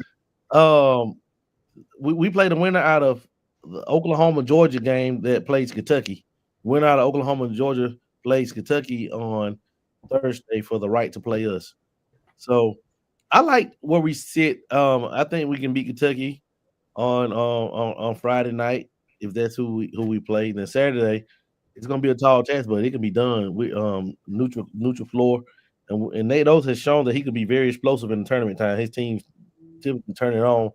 we played a winner out of the Oklahoma-Georgia game that plays Kentucky. Winner out of Oklahoma-Georgia plays Kentucky on Thursday for the right to play us. So I like where we sit. I think we can beat Kentucky on Friday night if that's who we play. Then Saturday, it's gonna be a tall task, but it can be done with neutral floor. And Nate Oats has shown that he could be very explosive in the tournament time. His team's typically turn it on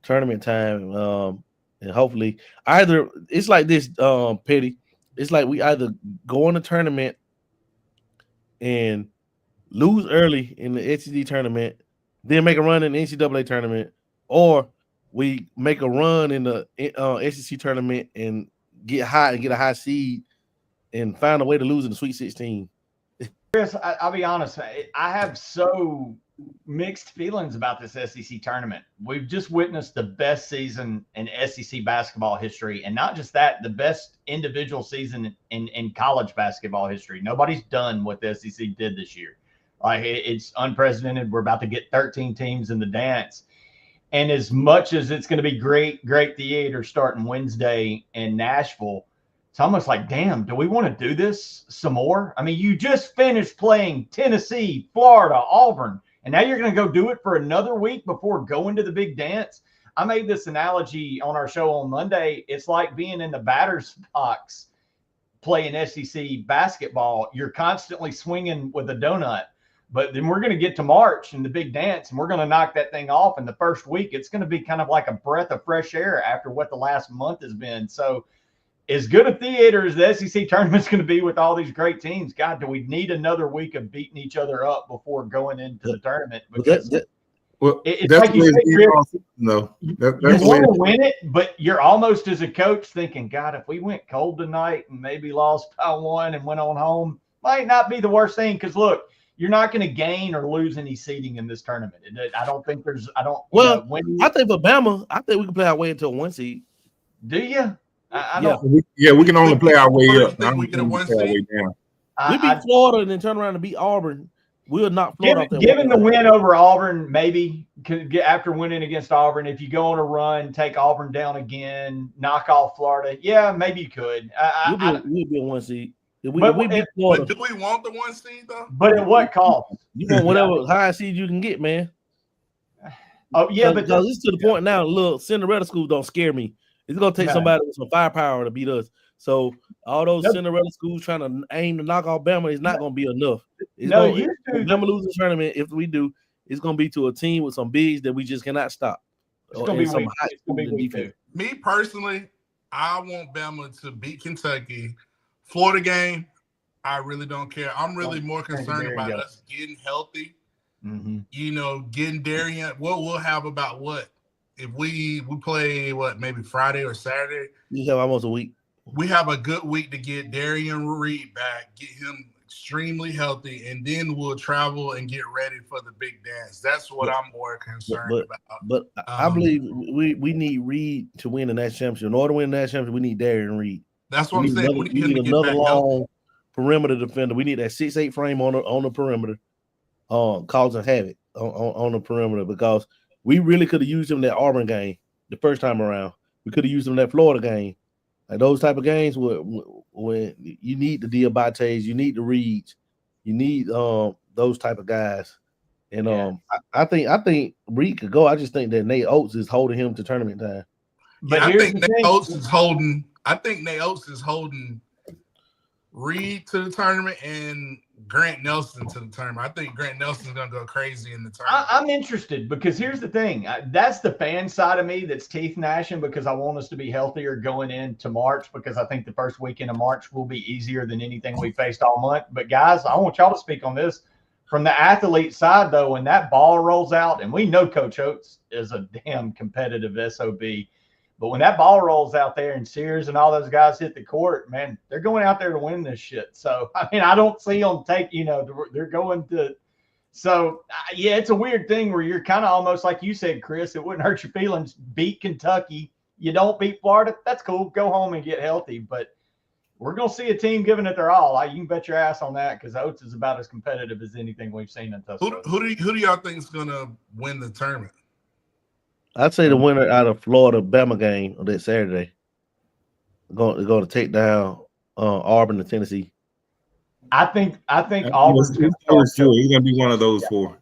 tournament time. And hopefully either it's like this, Pettey. It's like we either go on the tournament and lose early in the SEC tournament, then make a run in the NCAA tournament, or we make a run in the SEC tournament and get a high seed and find a way to lose in the Sweet 16. Chris, I'll be honest. I have so mixed feelings about this SEC tournament. We've just witnessed the best season in SEC basketball history, and not just that, the best individual season in college basketball history. Nobody's done what the SEC did this year. Like, it's unprecedented. We're about to get 13 teams in the dance. And as much as it's going to be great theater starting Wednesday in Nashville, it's almost like, damn, do we want to do this some more? I mean, you just finished playing Tennessee, Florida, Auburn, and now you're going to go do it for another week before going to the big dance. I made this analogy on our show on Monday. It's like being in the batter's box playing SEC basketball. You're constantly swinging with a donut. But then we're going to get to March and the big dance, and we're going to knock that thing off in the first week. It's going to be kind of like a breath of fresh air after what the last month has been. So as good a theater as the SEC tournament's going to be with all these great teams, God, do we need another week of beating each other up before going into the tournament? Because it's like you said, no, you want to win it, but you're almost as a coach thinking, God, if we went cold tonight and maybe lost by 1 and went on home, might not be the worst thing. Because look, you're not going to gain or lose any seeding in this tournament. I don't think there's. I don't. Well, I think for Bama, I think we can play our way into a 1 seed. Do you? I don't. We can only play our way up. I think we get a 1 seed. We beat Florida and then turn around and beat Auburn. We'll knock Florida off. Given the win over Auburn, maybe after winning against Auburn, if you go on a run, take Auburn down again, knock off Florida, yeah, maybe you could. We'll be a 1 seed. But do we want the 1 seed though? But at what cost? You want whatever high seed you can get, man. Oh yeah, but it's to the point now. Look, Cinderella schools don't scare me. It's gonna take somebody with some firepower to beat us. So all those Cinderella schools trying to aim to knock off Bama is not gonna be enough. Bama lose the tournament, if we do, it's gonna be to a team with some bigs that we just cannot stop. It's gonna be weak. Me personally, I want Bama to beat Kentucky. Florida game, I really don't care. I'm really more concerned about us getting healthy. Mm-hmm. You know, getting Darian. We'll have about what? If we play maybe Friday or Saturday. You have almost a week. We have a good week to get Darian Reed back, get him extremely healthy, and then we'll travel and get ready for the big dance. That's what I'm more concerned about. But I believe we need Reed to win the national championship. In order to win the national championship, we need Darian Reed. That's what I'm saying. We need another long perimeter defender. We need that 6'8" frame on the perimeter, causing havoc on the perimeter, because we really could have used him in that Auburn game the first time around. We could have used him in that Florida game. Like those type of games when you need the Diabates, you need the Reeds, you need those type of guys And Yeah. I think Reed could go. I just think that Nate Oats is holding him to tournament time. But I here's think the Nate thing. Oats is holding. I think Nate Oats is holding Reed to the tournament and Grant Nelson to the tournament. I think Grant Nelson's gonna go crazy in the tournament. I'm interested because here's the thing. That's the fan side of me that's teeth gnashing because I want us to be healthier going into March because I think the first weekend of March will be easier than anything we faced all month. But guys, I want y'all to speak on this. From the athlete side, though, when that ball rolls out, and we know Coach Oats is a damn competitive SOB, but when that ball rolls out there and Sears and all those guys hit the court, man, they're going out there to win this shit. So, I mean, I don't see them they're going to – so, yeah, it's a weird thing where you're kind of almost like you said, Chris, it wouldn't hurt your feelings. Beat Kentucky. You don't beat Florida. That's cool. Go home and get healthy. But we're going to see a team giving it their all. You can bet your ass on that because Oats is about as competitive as anything we've seen in Tuscaloosa. Who do y'all think is going to win the tournament? I'd say the winner out of Florida-Bama game on that Saturday going to take down Auburn and Tennessee. I think Auburn's going to He's going to be one of those four.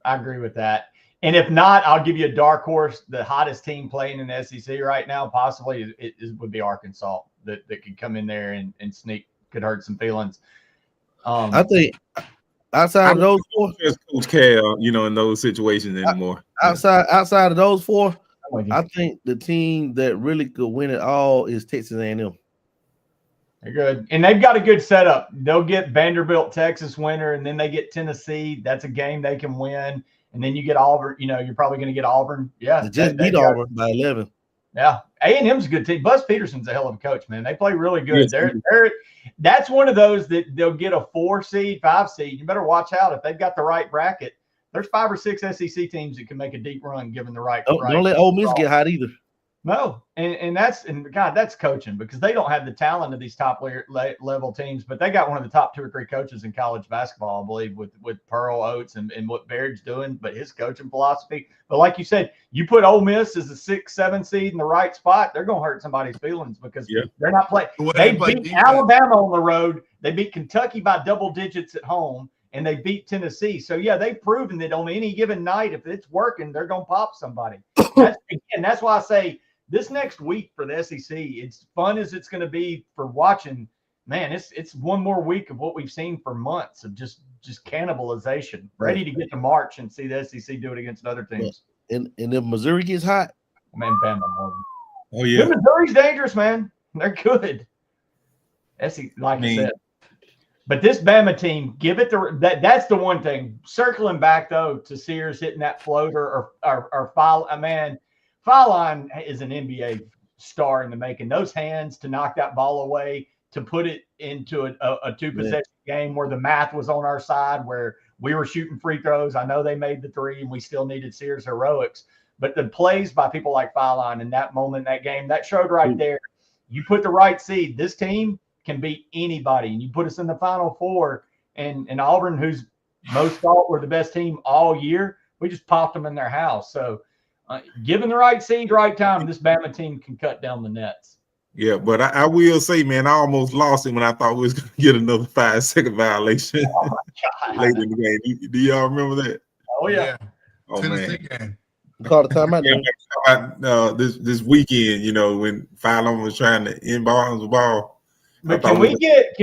I agree with that. And if not, I'll give you a dark horse. The hottest team playing in the SEC right now, possibly, it would be Arkansas that could come in there and sneak, could hurt some feelings. I think outside of those four, Coach Cal, in those situations anymore. Outside of those four, I think the team that really could win it all is Texas A&M. They're good. And they've got a good setup. They'll get Vanderbilt, Texas winner, and then they get Tennessee. That's a game they can win. And then you get Auburn. You're probably going to get Auburn. Yeah. They just beat Auburn by 11. Yeah. A&M's a good team. Buzz Peterson's a hell of a coach, man. They play really good. Yes, That's one of those that they'll get a 4 seed, 5 seed. You better watch out. If they've got the right bracket, there's 5 or 6 SEC teams that can make a deep run given the right. Don't let Ole Miss get hot either. No, and that's coaching because they don't have the talent of these top level teams, but they got one of the top 2 or 3 coaches in college basketball, I believe, with Pearl Oates and what Baird's doing, but his coaching philosophy. But like you said, you put Ole Miss as a 6, 7 seed in the right spot, they're going to hurt somebody's feelings because they're not playing. They beat Alabama on the road. They beat Kentucky by double digits at home, and they beat Tennessee. So, yeah, they've proven that on any given night, if it's working, they're going to pop somebody. That's why I say – this next week for the SEC, it's fun as it's going to be for watching. Man, it's one more week of what we've seen for months of just cannibalization. Ready to get to March and see the SEC do it against other teams. And if Missouri gets hot, man, Bama. Oh yeah, Missouri's dangerous, man. They're good. I said. But this Bama team, give it that's the one thing. Circling back though to Sears hitting that floater or foul. Man. Fallon is an NBA star in the making. Those hands to knock that ball away, to put it into a 2-possession game where the math was on our side, where we were shooting free throws. I know they made the 3 and we still needed Sears heroics. But the plays by people like Fallon in that moment, that game, that showed right there, you put the right seed. This team can beat anybody. And you put us in the Final Four. And Auburn, who's most thought were the best team all year, we just popped them in their house. So, given the right seed, right time, this Bama team can cut down the nets. Yeah, but I will say, man, I almost lost it when I thought we was going to get another 5-second violation late in the game. Do y'all remember that? Oh, yeah. Oh, Tennessee man. game. Call the timeout. This weekend, when Fallon was trying to inbound the ball. But can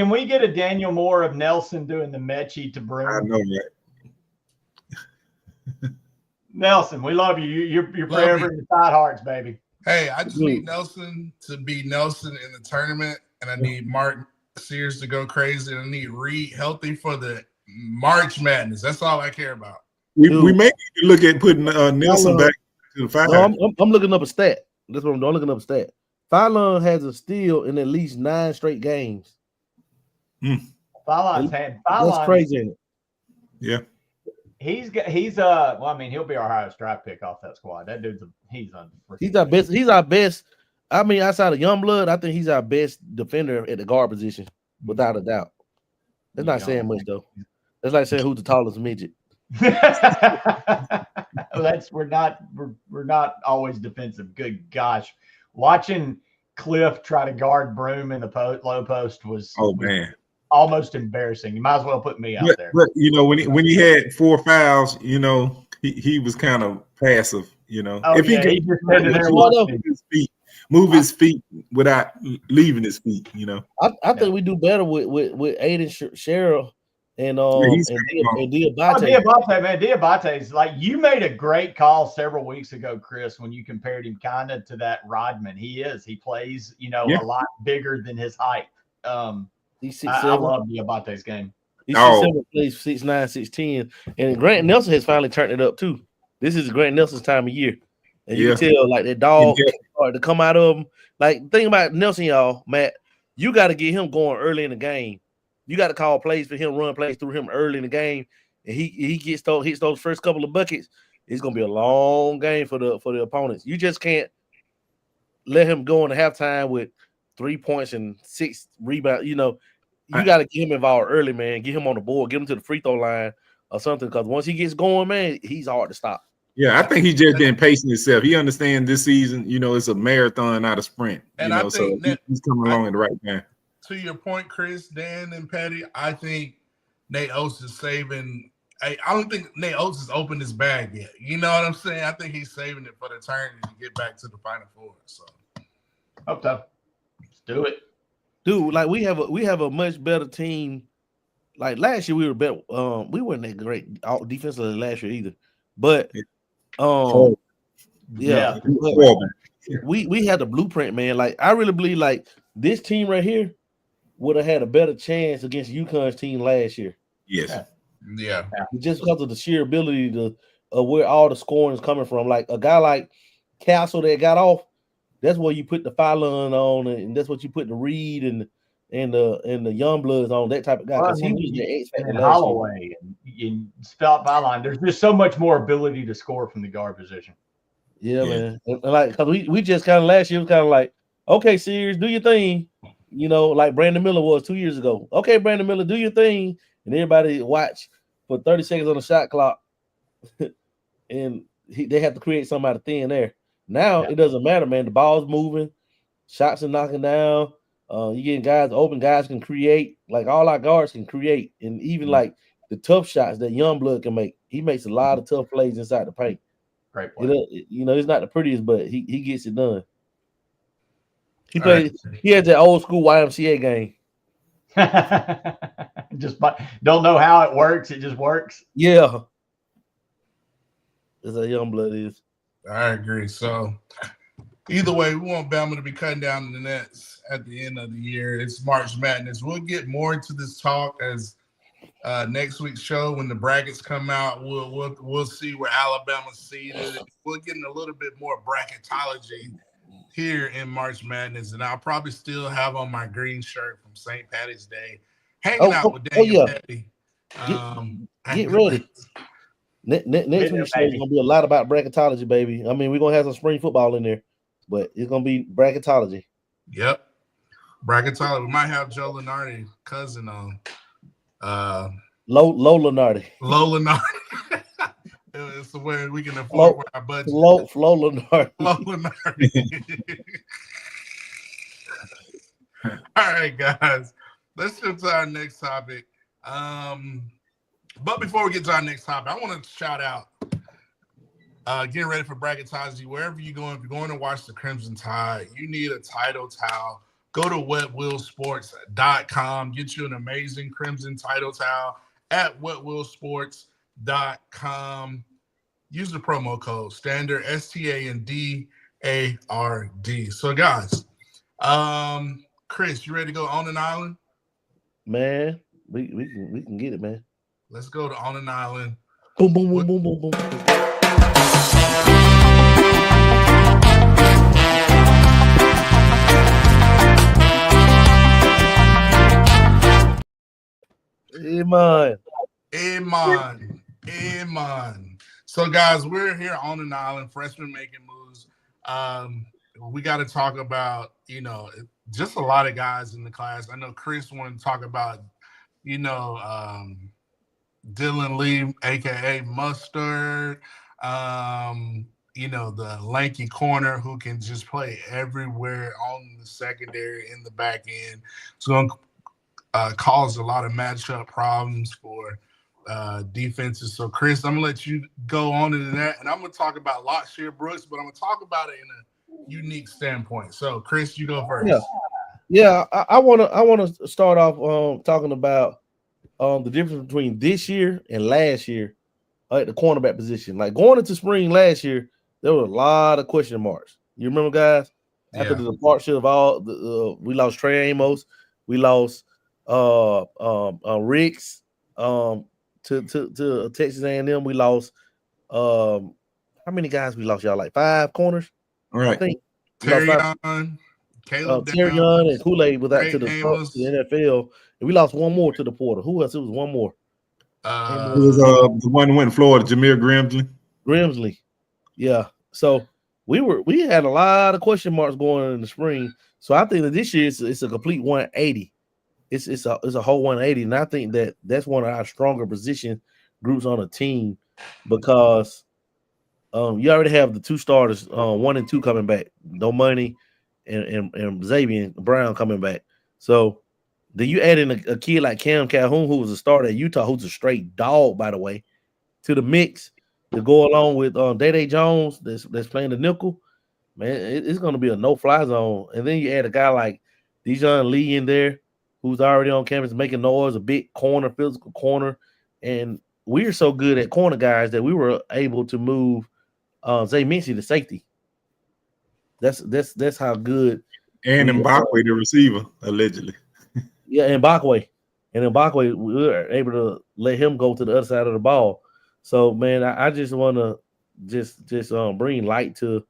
we get a Daniel Moore of Nelson doing the Mechie to Broom? I know, right? Nelson, we love you. You're forever in the side hearts, baby. Hey, I just need Nelson to be Nelson in the tournament, and I need Mark Sears to go crazy, and I need Reed healthy for the March Madness. That's all I care about. We may need to look at putting Nelson back to the 5. No, I'm looking up a stat. That's what I'm doing. Looking up a stat. Fallon has a steal in at least 9 straight games. Fallon's That's crazy, isn't it? Yeah. He'll be our highest draft pick off that squad. That dude's he's our best. He's our best. I mean, outside of Youngblood, I think he's our best defender at the guard position, without a doubt. That's not saying much though. That's like saying who's the tallest midget. We're not always defensive. Good gosh, watching Cliff try to guard Broom in the low post was almost embarrassing. You might as well put me out there. But you know, when he had 4 fouls, you know, he was kind of passive. You know, Oh, if yeah, he could just said that move his feet without leaving his feet. You know, I think we do better with Aiden Cheryl and he's Diabate. Diabate, man, Diabate's like, you made a great call several weeks ago, Chris, when you compared him kind of to that Rodman. He plays, you know, a lot bigger than his height. He's 6'7". I love Diabate's game. He's 6'7", plays 6'9", 6'10", and Grant Nelson has finally turned it up too. This is Grant Nelson's time of year, and you can tell like that dog started to come out of him. Like, think about Nelson, y'all, Matt. You got to get him going early in the game. You got to call plays for him, run plays through him early in the game, and he hits those first couple of buckets. It's gonna be a long game for the opponents. You just can't let him go in the halftime with 3 points and 6 rebounds. You know, you got to get him involved early, man. Get him on the board, get him to the free throw line or something. Because once he gets going, man, he's hard to stop. Yeah, I think he just been pacing himself. He understands this season, you know, it's a marathon, not a sprint. And you know, I think so he's coming along at the right time. To your point, Chris, Dan, and Pettey, I think Nate Oats is saving. I don't think Nate Oats has opened his bag yet. You know what I'm saying? I think he's saving it for the turn to get back to the Final Four. So, hope so. Let's do it, dude. Like, we have a much better team. Like last year, we were better. We weren't that great defensively last year either, but we had the blueprint, man. Like, I really believe like this team right here would have had a better chance against UConn's team last year. Yes. Yeah. Just because of the sheer ability of where all the scoring is coming from. Like a guy like Castle that got off, that's where you put the Fallon on, and that's what you put the Reed and the young bloods on, that type of guy. Because he was the X factor last Holloway and Scott Fallon. There's just so much more ability to score from the guard position. Yeah, man. And like, because we just kind of last year was kind of like, okay, Sears, do your thing. You know, like Brandon Miller was 2 years ago. Okay, Brandon Miller, do your thing. And everybody watch for 30 seconds on the shot clock. And they have to create something out of thin air. Now, it doesn't matter, man. The ball's moving. Shots are knocking down. You getting guys open. Guys can create. Like, all our guards can create. And even, like, the tough shots that Youngblood can make. He makes a lot of tough plays inside the paint. Great play. You know, he's not the prettiest, but he gets it done. He has that old school YMCA game. Just don't know how it works. It just works. Yeah. That's how Youngblood is. I agree. So either way, we want Bama to be cutting down the nets at the end of the year. It's March Madness. We'll get more into this talk as next week's show when the brackets come out. We'll see where Alabama's seated. We're getting a little bit more bracketology here in March Madness, and I'll probably still have on my green shirt from St. Patty's Day, hanging out with Daniel Pettey. Get ready. Next week's show is gonna be a lot about bracketology, baby. I mean, we're gonna have some spring football in there, but it's gonna be bracketology. Yep, bracketology. We might have Joe Lenardi, cousin on. Low Lenardi. Low Lenardi. It's the way we can afford our budget. Flo Lenardi. Flo Lenardi. All right, guys. Let's get to our next topic. But before we get to our next topic, I want to shout out getting ready for bracketology. Wherever you're going, if you're going to watch the Crimson Tide, you need a title towel. Go to wetwillsports.com. Get you an amazing Crimson title towel at wetwillsports.com. Use the promo code standard STANDARD. So guys, Chris, you ready to go on an island? Man, we can get it, man. Let's go to on an island. Boom, boom, boom, boom, boom, boom. Amen. So, guys, we're here on an island, Freshmen making moves. We got to talk about, just a lot of guys in the class. I know Chris wanted to talk about, Dylan Lee, a.k.a. Mustard, the lanky corner who can just play everywhere on the secondary, in the back end. So caused a lot of matchup problems for defenses. So, Chris, I'm gonna let you go on into that, and I'm gonna talk about Lockshear Brooks, but I'm gonna talk about it in a unique standpoint. So, Chris, you go first. Yeah. I wanna start off talking about the difference between this year and last year at the cornerback position. Like going into spring last year, there were a lot of question marks. You remember, guys? After the departure of all we lost Trey Amos, we lost Ricks to Texas A&M. We lost how many guys we lost, y'all? Like 5 corners, Right. I think. Terrion, Caleb Terrion and Kool-Aid was out to the Amos. NFL, and we lost one more to the portal. Who else? It was one more. It was the one who went in Florida, Jameer Grimsley. Yeah. So we had a lot of question marks going in the spring. So I think that this year it's a complete 180. It's a whole 180, and I think that's one of our stronger position groups on a team because you already have the 2 starters, 1 and 2 coming back. No Money and Xavier Brown coming back. So then you add in a kid like Cam Calhoun, who was a starter at Utah, who's a straight dog, by the way, to the mix to go along with Day Jones that's playing the nickel. Man, it's going to be a no-fly zone. And then you add a guy like Dijon Lee in there, who's already on campus making noise, a big corner, physical corner. And we're so good at corner guys that we were able to move Zay Mincy to safety. That's how good. And Mbakwe, the receiver, allegedly. Yeah, and Mbakwe. And Mbakwe, we were able to let him go to the other side of the ball. So, man, I just want to just bring light to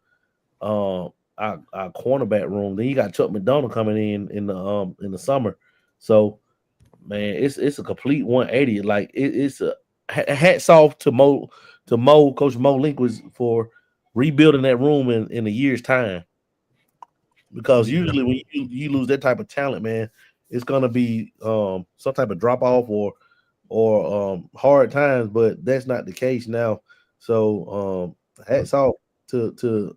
our cornerback room. Then you got Chuck McDonald coming in the summer. So, man, it's a complete 180. Like it's a hats off to Coach Mo Linquist for rebuilding that room in a year's time. Because usually when you lose that type of talent, man, it's gonna be some type of drop off or hard times, but that's not the case now. So hats off to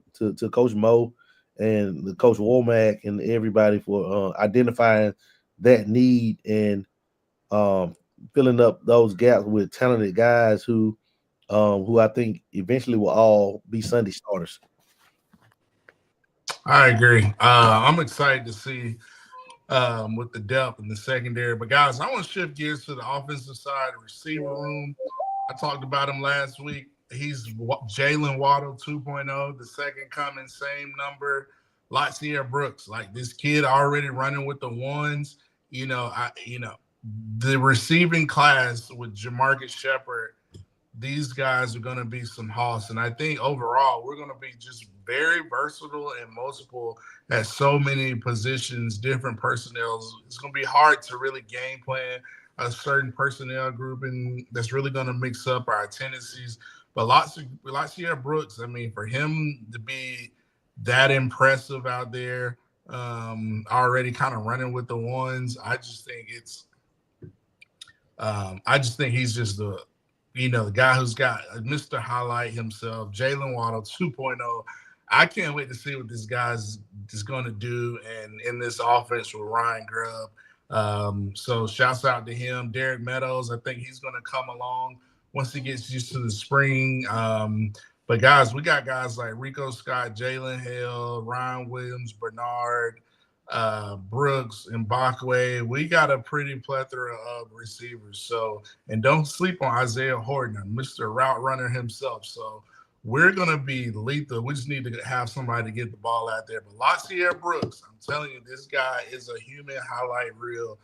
Coach Mo and the Coach Womack and everybody for identifying that need and filling up those gaps with talented guys who I think eventually will all be Sunday starters. I agree. I'm excited to see with the depth in the secondary. But, guys, I want to shift gears to the offensive side, the receiver room. I talked about him last week. He's Jalen Waddle 2.0, the second coming, same number. Lockshear Brooks, like this kid already running with the ones. The receiving class with Jamarcus Shepard, these guys are going to be some hoss. And I think overall we're going to be just very versatile and multiple at so many positions, different personnel. It's going to be hard to really game plan a certain personnel grouping that's really going to mix up our tendencies. But Lockshear Brooks, I mean, for him to be that impressive out there, already kind of running with the ones, I just think he's just the guy who's got Mr. Highlight himself, Jalen Waddle 2.0. I can't wait to see what this guy's just going to do and in this offense with Ryan Grubb. So shouts out to him. Derek Meadows, I think he's going to come along once he gets used to the spring. But, guys, we got guys like Rico Scott, Jalen Hill, Ryan Williams, Bernard, Brooks, and Mbakwe. We got a pretty plethora of receivers. So, and don't sleep on Isaiah Horton, Mr. Route Runner himself. So, we're going to be lethal. We just need to have somebody to get the ball out there. But Lockshear Brooks, I'm telling you, this guy is a human highlight reel.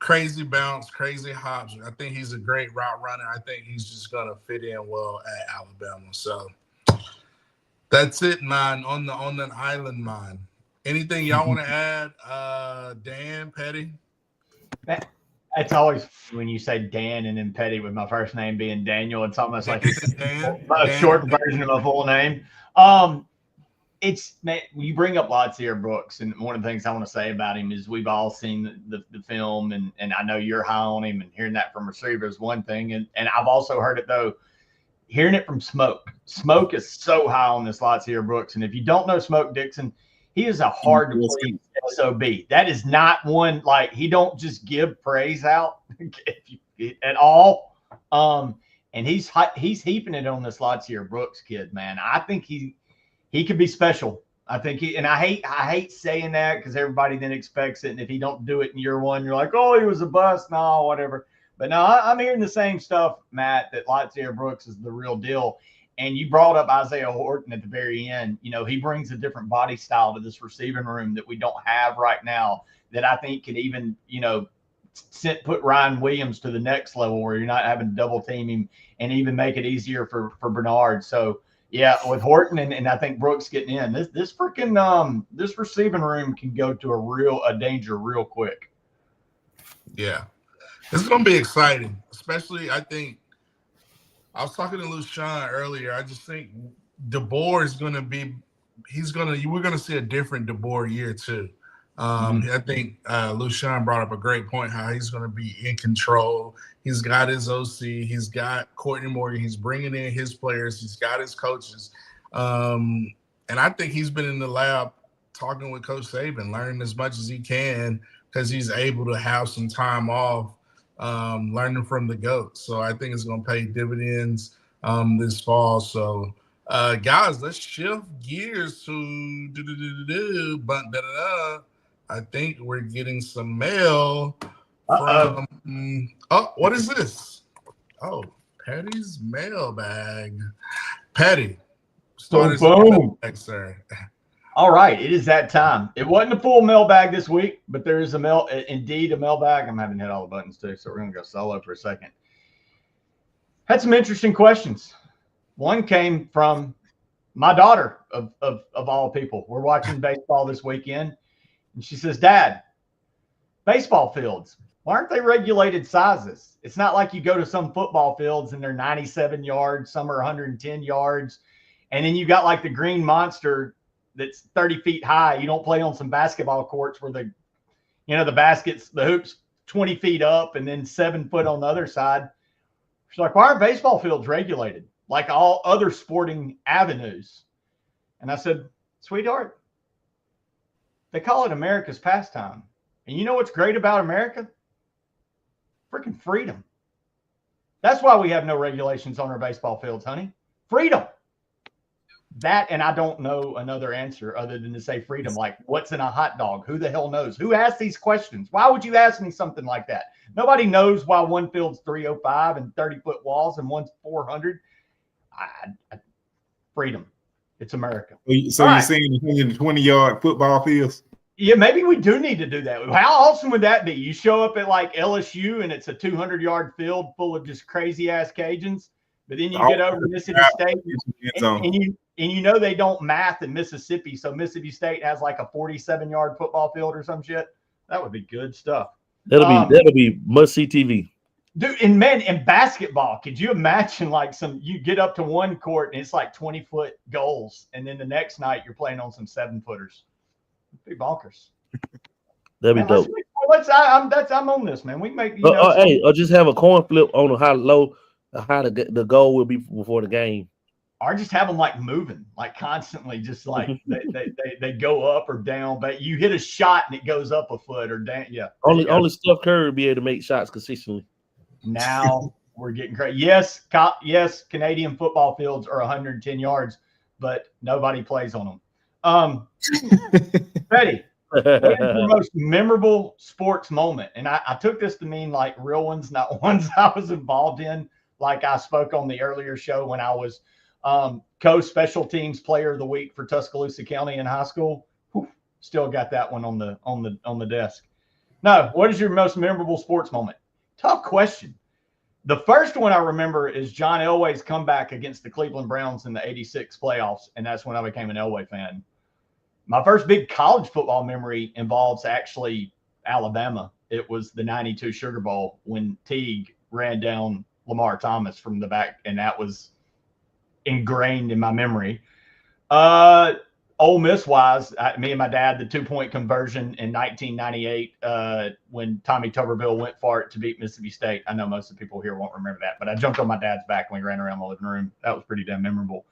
Crazy bounce, crazy hops. I think he's a great route runner. I think he's just going to fit in well at Alabama. So that's it, man, on the island, man. Anything y'all want to add? Dan, Pettey? That's always when you say Dan and then Pettey with my first name being Daniel. It's almost like a short version of my full name. You bring up Lockshear Brooks, and one of the things I want to say about him is we've all seen the film, and I know you're high on him, and hearing that from receivers is one thing, and I've also heard it though, hearing it from Smoke. Smoke is so high on this Lockshear Brooks, and if you don't know Smoke Dixon, He is a hard to please SOB. That is not one, like, he don't just give praise out at all. And he's heaping it on this Latsier Brooks kid, man. I think he could be special. I think I hate saying that because everybody then expects it. And if he don't do it in year one, you're like, oh, he was a bust. No, whatever. But no, I'm hearing the same stuff, Matt, that Latsier Brooks is the real deal. And you brought up Isaiah Horton at the very end. You know, he brings a different body style to this receiving room that we don't have right now, that I think could even, you know, put Ryan Williams to the next level where you're not having to double team him and even make it easier for Bernard. So, yeah, with Horton and I think Brooks getting in, this freaking this receiving room can go to a danger real quick. Yeah, it's going to be exciting, especially I think I was talking to Lushan earlier. I just think DeBoer is going to be we're going to see a different DeBoer year too. I think Lushan brought up a great point, how he's going to be in control. He's got his OC. He's got Courtney Morgan. He's bringing in his players. He's got his coaches. And I think he's been in the lab talking with Coach Saban, learning as much as he can because he's able to have some time off, learning from the GOAT. So I think it's going to pay dividends this fall. So, guys, let's shift gears to I think we're getting some mail from what is this? Oh, Pettey's mailbag. Pettey. Boom. Sir. All right, it is that time. It wasn't a full mailbag this week, but there is indeed a mailbag. I'm having to hit all the buttons too, so we're gonna go solo for a second. Had some interesting questions. One came from my daughter of all people. We're watching baseball this weekend. And she says, Dad, baseball fields, why aren't they regulated sizes? It's not like you go to some football fields and they're 97 yards, some are 110 yards. And then you got like the green monster that's 30 feet high. You don't play on some basketball courts where the hoop's 20 feet up and then 7 foot on the other side. She's like, why aren't baseball fields regulated like all other sporting avenues? And I said, sweetheart, they call it America's pastime. And you know what's great about America? Freaking freedom. That's why we have no regulations on our baseball fields, honey. Freedom. That, and I don't know another answer other than to say freedom. Like, what's in a hot dog? Who the hell knows? Who asked these questions? Why would you ask me something like that? Nobody knows why one field's 305 and 30-foot walls and one's 400. Freedom. It's America. So you're saying 120-yard football fields? Yeah, maybe we do need to do that. How awesome would that be? You show up at like LSU and it's a 200-yard field full of just crazy-ass Cajuns, but then you get over to Mississippi State and you know they don't math in Mississippi, so Mississippi State has like a 47-yard football field or some shit. That would be good stuff. That'll be must-see TV. Dude, and man, in basketball, could you imagine like you get up to one court and it's like 20-foot goals, and then the next night you're playing on some 7-footers. It'd be bonkers. That'd be dope. I'm on this, man. We can make or just have a coin flip on how the goal will be before the game. Or just have them like moving, like constantly, just like they go up or down. But you hit a shot and it goes up a foot or down. Yeah. Only Steph Curry will be able to make shots consistently. Now we're getting crazy. Yes, Canadian football fields are 110 yards, but nobody plays on them. Pettey, what is your most memorable sports moment? And I took this to mean like real ones, not ones I was involved in. Like I spoke on the earlier show when I was co-special teams player of the week for Tuscaloosa County in high school. Whew, still got that one on the desk. No, what is your most memorable sports moment? Tough question. The first one I remember is John Elway's comeback against the Cleveland Browns in the '86 playoffs, and that's when I became an Elway fan. My first big college football memory involves actually Alabama. It was the '92 Sugar Bowl when Teague ran down Lamar Thomas from the back, and that was ingrained in my memory. Ole Miss wise, me and my dad, the 2-point conversion in 1998 when Tommy Tuberville went for it to beat Mississippi State. I know most of the people here won't remember that, but I jumped on my dad's back when we ran around the living room. That was pretty damn memorable.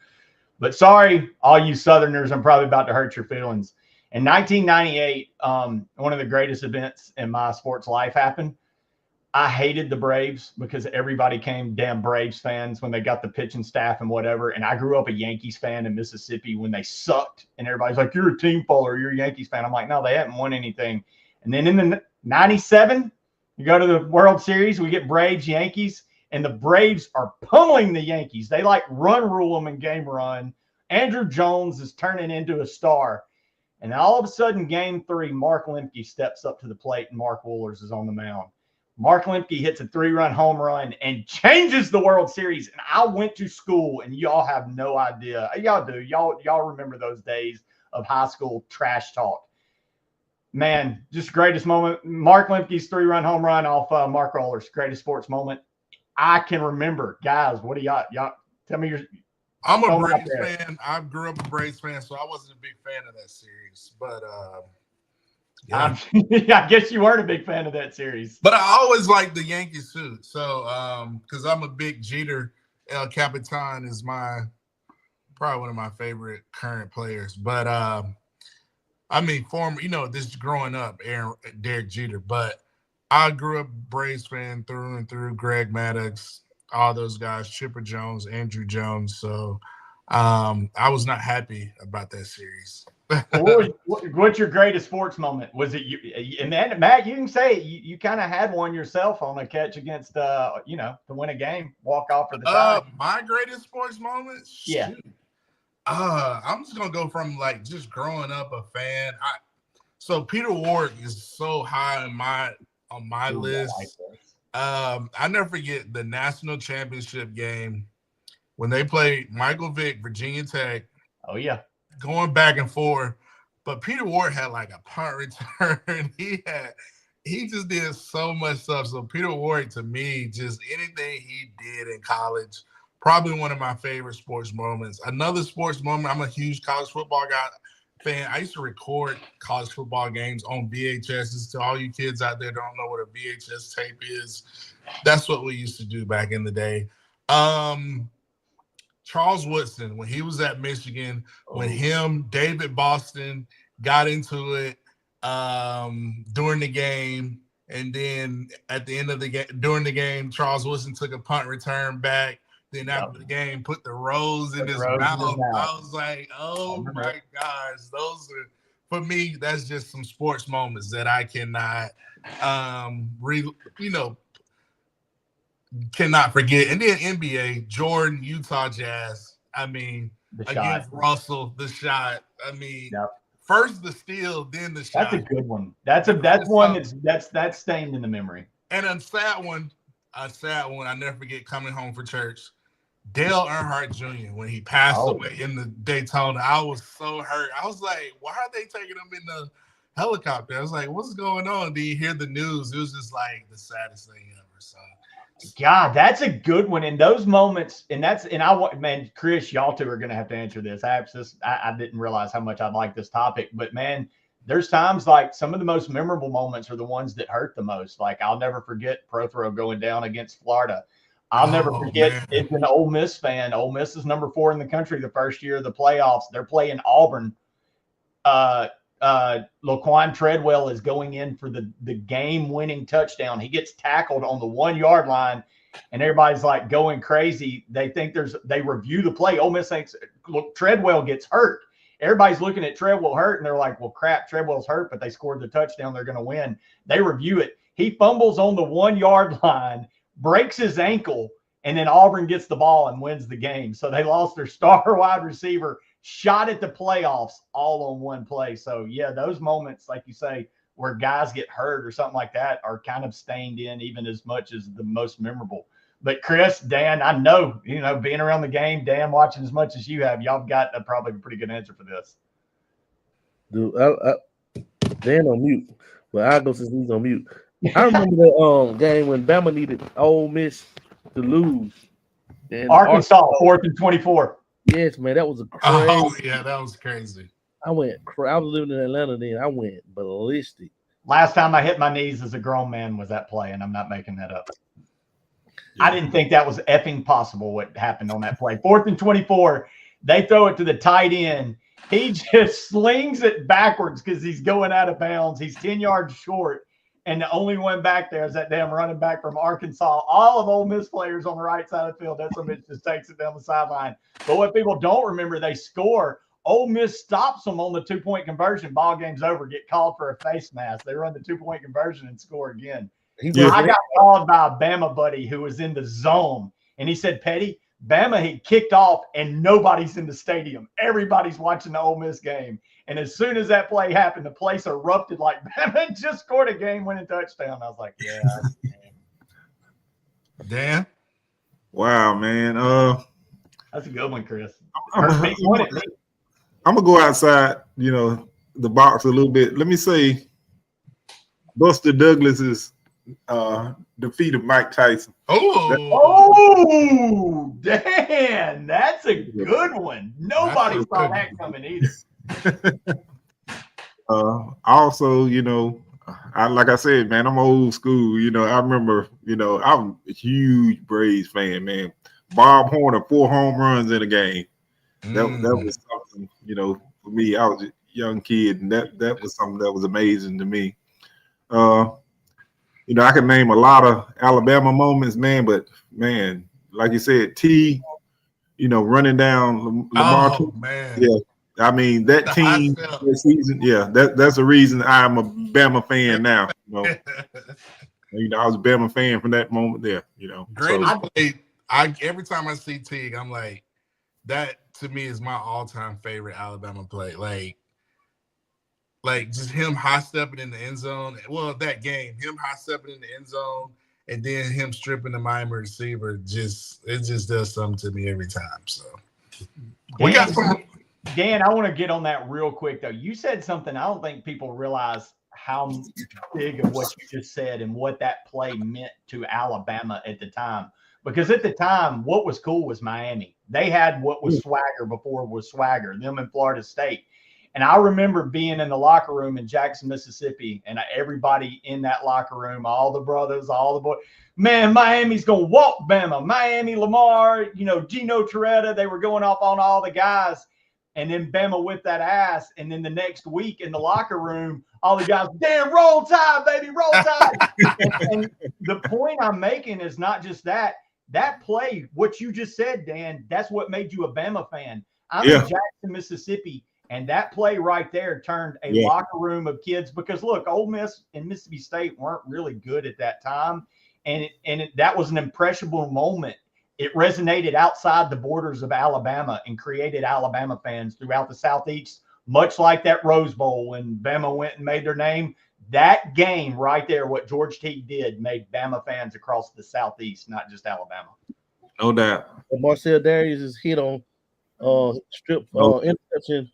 But sorry, all you Southerners, I'm probably about to hurt your feelings. In 1998, one of the greatest events in my sports life happened. I hated the Braves because everybody came damn Braves fans when they got the pitching staff and whatever. And I grew up a Yankees fan in Mississippi when they sucked. And everybody's like, you're a team follower, you're a Yankees fan. I'm like, no, they haven't won anything. And then in the 97, you go to the World Series, we get Braves, Yankees, and the Braves are pummeling the Yankees. They like run rule them in game run. Andrew Jones is turning into a star. And all of a sudden, game 3, Mark Lemke steps up to the plate and Mark Wohlers is on the mound. Mark Lemke hits a 3-run home run and changes the World Series. And I went to school, and y'all have no idea. Y'all do. Y'all remember those days of high school trash talk. Man, just greatest moment. Mark Lemke's 3-run home run off Mark Wohlers, greatest sports moment I can remember. Guys, what do y'all tell me your – I'm a Braves fan. I grew up a Braves fan, so I wasn't a big fan of that series. But yeah. I guess you weren't a big fan of that series. But I always liked the Yankees too. So because I'm a big Jeter, El Capitan is probably one of my favorite current players. But I mean, this growing up, Derek Jeter. But I grew up Braves fan through and through. Greg Maddux, all those guys, Chipper Jones, Andrew Jones. So I was not happy about that series. What's your greatest sports moment? Was it you? And then, Matt, you can say it. You kind of had one yourself on a catch against, to win a game, walk off for the tie. My greatest sports moment? Yeah. I'm just going to go from just growing up a fan. So Peter Ward is so high on my list. I never forget the national championship game when they played Michael Vick, Virginia Tech. Oh, yeah. Going back and forth. But Peter Ward had a punt return. He just did so much stuff. So Peter Ward, to me, just anything he did in college, probably one of my favorite sports moments. Another sports moment, I'm a huge college football fan. I used to record college football games on VHSs. To all you kids out there don't know what a VHS tape is, that's what we used to do back in the day. Charles Woodson, when he was at Michigan, when David Boston got into it during the game, and then at the end of the game, during the game, Charles Woodson took a punt return back. Then after the game, put the rose in his mouth. I was like, oh my gosh, those are, for me, that's just some sports moments that I cannot, cannot forget. And then NBA, Jordan, Utah Jazz. I mean, against Russell, the shot. I mean, first the steal, then the shot. That's a good one. That's one that's stained in the memory. And a sad one, I never forget coming home for church. Dale Earnhardt Jr., when he passed away in the Daytona, I was so hurt. I was like, why are they taking him in the helicopter? I was like, what's going on? Did you hear the news? It was just the saddest thing ever. So, God, that's a good one. In those moments, man, Chris, y'all two are going to have to answer this. I didn't realize how much I like this topic, but man, there's times some of the most memorable moments are the ones that hurt the most. I'll never forget Prothero going down against Florida. I'll never forget, it's an Ole Miss fan. Ole Miss is number 4 in the country the first year of the playoffs. They're playing Auburn. Laquan Treadwell is going in for the game-winning touchdown. He gets tackled on the 1-yard line, and everybody's going crazy. They think they review the play. Ole Miss thinks, look, Treadwell gets hurt. Everybody's looking at Treadwell hurt, and they're like, well, crap, Treadwell's hurt, but they scored the touchdown. They're going to win. They review it. He fumbles on the 1-yard line, breaks his ankle, and then Auburn gets the ball and wins the game. So they lost their star wide receiver, shot at the playoffs all on one play. So, yeah, those moments, like you say, where guys get hurt or something like that are kind of stained in even as much as the most memorable. But Chris, Dan, I know, being around the game, Dan, watching as much as you have, y'all have got probably a pretty good answer for this. Dude, Dan on mute, but I'll go since he's on mute. I remember the game when Bama needed Ole Miss to lose. And Arkansas, 4th and 24. Yes, man, that was crazy. Oh, yeah, that was crazy. I was living in Atlanta then. I went ballistic. Last time I hit my knees as a grown man was that play, and I'm not making that up. Yeah. I didn't think that was effing possible what happened on that play. 4th and 24, they throw it to the tight end, He just slings it backwards because he's going out of bounds. He's 10 yards short, and the only one back there is that damn running back from Arkansas. All of Ole Miss players on the right side of the field. That's what Mitch just takes it down the sideline. But what people don't remember, they score. Ole Miss stops them on the 2-point conversion. Ball game's over. Get called for a face mask. They run the 2-point conversion and score again. I got called by a Bama buddy who was in the zone, and he said, Pettey, Bama had kicked off, and nobody's in the stadium. Everybody's watching the Ole Miss game. And as soon as that play happened, the place erupted like Bama just scored a game-winning touchdown. I was like, yeah. Dan? Wow, man. That's a good one, Chris. I'm gonna go outside, the box a little bit. Let me say, Buster Douglas's defeat of Mike Tyson. Oh, Dan, that's a good one. Nobody saw that coming either. Also, like I said, man, I'm old school. I remember, I'm a huge Braves fan, man. Bob Horner, 4 home runs in a game. That was something, for me. I was a young kid, and that was something that was amazing to me. I can name a lot of Alabama moments, man, but man, like you said, T, running down Lamar. Oh, man. Yeah. I mean, that team this season, that's the reason I'm a Bama fan now. I was a Bama fan from that moment there, Great. Every time I see Teague, I'm like, that to me is my all-time favorite Alabama play. Like just him high stepping in the end zone. Well, that game, him high stepping in the end zone, and then him stripping the Miami receiver. It just does something to me every time. So we got some. Dan, I want to get on that real quick though. You said something I don't think people realize how big of what you just said and what that play meant to Alabama at the time. Because at the time, what was cool was Miami. They had what was swagger before it was swagger, them in Florida State. And I remember being in the locker room in Jackson, Mississippi, and everybody in that locker room, all the brothers, all the boys, man, Miami's going to walk Bama. Miami, Lamar, Gino Toretta, they were going off on all the guys. And then Bama whipped that ass. And then the next week in the locker room, all the guys, damn, roll tide, baby, roll tide. and the point I'm making is not just that. That play, what you just said, Dan, that's what made you a Bama fan. I'm in Jackson, Mississippi, and that play right there turned a locker room of kids because, look, Ole Miss and Mississippi State weren't really good at that time, and that was an impressionable moment. It resonated outside the borders of Alabama and created Alabama fans throughout the Southeast, much like that Rose Bowl when Bama went and made their name. That game right there, what George Teague did, made Bama fans across the Southeast, not just Alabama. No doubt. Marcel Darius' hit on strip interception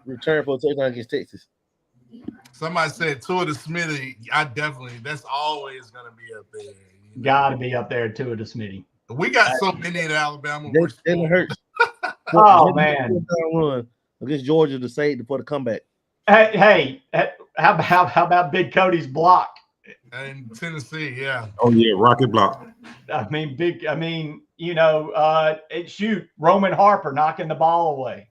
return for a touchdown against Texas. Somebody said Tua to Smitty. That's always going to be up there. Got to be up there, Tua to Smitty. We got so many in Alabama. Jalen Hurts. Man. Run against Georgia to save for the comeback. Hey, how about Big Cody's block? In Tennessee, yeah. Oh, yeah, rocket block. Shoot, Roman Harper knocking the ball away.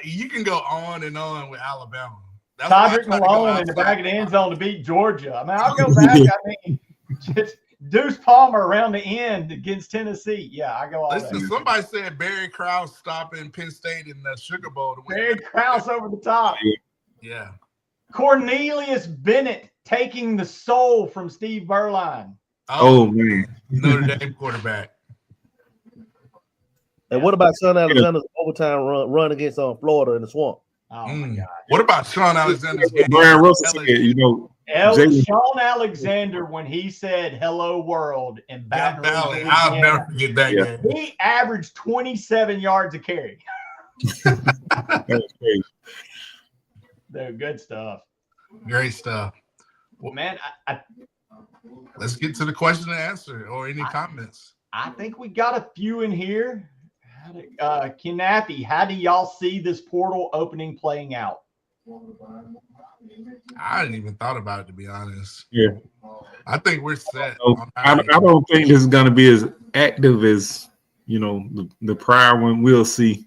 You can go on and on with Alabama. Todrick Malone in the back of the end zone to beat Georgia. I'll go back. Just Deuce Palmer around the end against Tennessee. Yeah, I go all Listen, somebody said Barry Krause stopping Penn State in the Sugar Bowl to win. Barry Krause over the top. Yeah. Cornelius Bennett taking the soul from Steve Berline. Oh man. Notre Dame quarterback. And what about Sean Alexander's overtime run against Florida in the swamp? Oh my God. What about Sean Alexander's game? Brian Russell said, Sean Alexander, when he said "Hello World" in Baton Rouge, I'll never forget that game. He averaged 27 yards a carry. That was crazy. They're good stuff. Great stuff. Well, man, let's get to the question and answer or any comments. I think we got a few in here. Knappy, how do y'all see this portal opening playing out? I hadn't even thought about it, to be honest. Yeah. I think we're set. I don't think this is going to be as active as, the prior one. We'll see.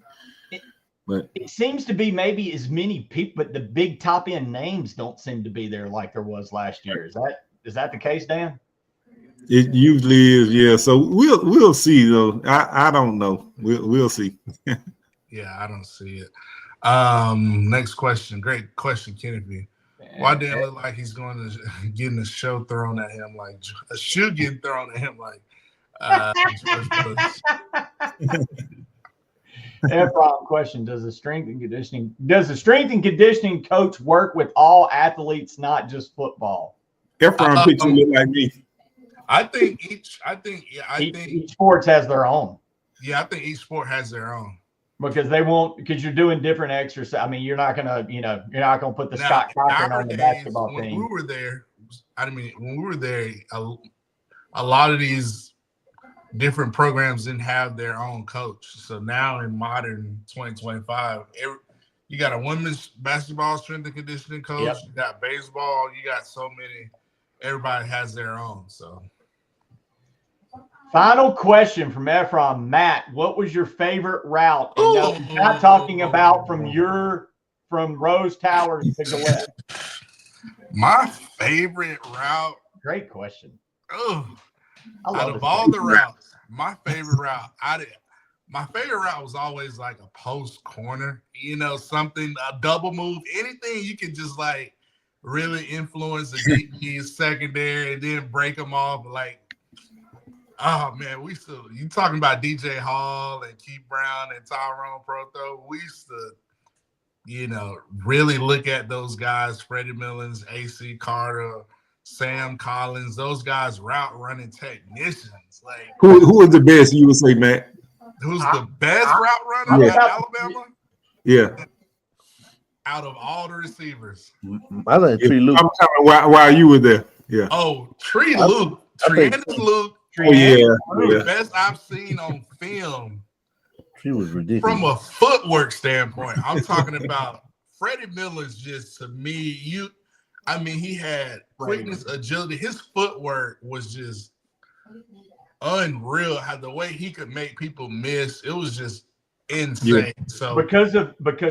But it seems to be maybe as many people, but the big top end names don't seem to be there like there was last year. Is that the case, Dan? it usually is, yeah. So we'll see though. I don't know. We'll see. Yeah, I don't see it. Next question. Great question, Kennedy. Why didn't it look like he's going to getting a show thrown at him, like a shoe getting thrown at him, like George Bush? Efron question: Does the strength and conditioning coach work with all athletes, not just football? Efron picture look like me. I think each sports has their own. Yeah, I think each sport has their own. Because you're doing different exercise. I mean, you're not gonna put the Scott Cochran on the basketball team. When we were there, a lot of these different programs didn't have their own coach. So now in modern 2025, you got a women's basketball strength and conditioning coach. Yep. You got baseball. You got so many. Everybody has their own. So. Final question from Efron. Matt, what was your favorite route? And no, we're not talking about from Rose Tower to Gillette. My favorite route. Great question. Out of all the routes, my favorite route was always like a post corner, something, a double move, anything you could just like really influence the DB secondary and then break them off. Like, oh man, you talking about DJ Hall and Keith Brown and Tyrone Proto. We used to, really look at those guys, Freddie Millens, AC Carter, Sam Collins, those guys route running technicians. Like who is the best, you would say, Matt? Who's the best route runner at Alabama? Yeah. Out of all the receivers. I like Tree Luke. I'm talking while you were there. Yeah. Oh, Tree Luke. Luke. Oh, yeah. The best I've seen on film. She was ridiculous. From a footwork standpoint, I'm talking about Freddie Miller's just, to me, he had quickness, agility. His footwork was just unreal. How the way he could make people miss, it was just insane. Yeah. So because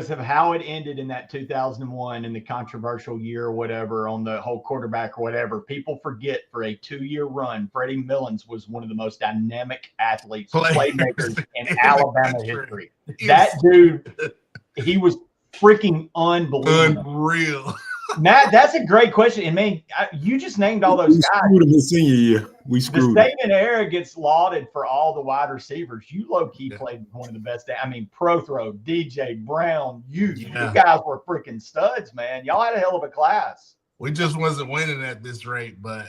of how it ended in that 2001 and the controversial year or whatever on the whole quarterback or whatever, people forget for a 2-year run, Freddie Millens was one of the most dynamic athletes, playmakers in Alabama history. That dude, he was freaking unbelievable. Unreal. Matt, that's a great question. And man, you just named all those guys. Screwed him his senior year. We screwed him. The Saban era gets lauded for all the wide receivers. You low-key played with one of the best. I mean, Prothro, DJ Brown, you guys were freaking studs, man. Y'all had a hell of a class. We just wasn't winning at this rate, but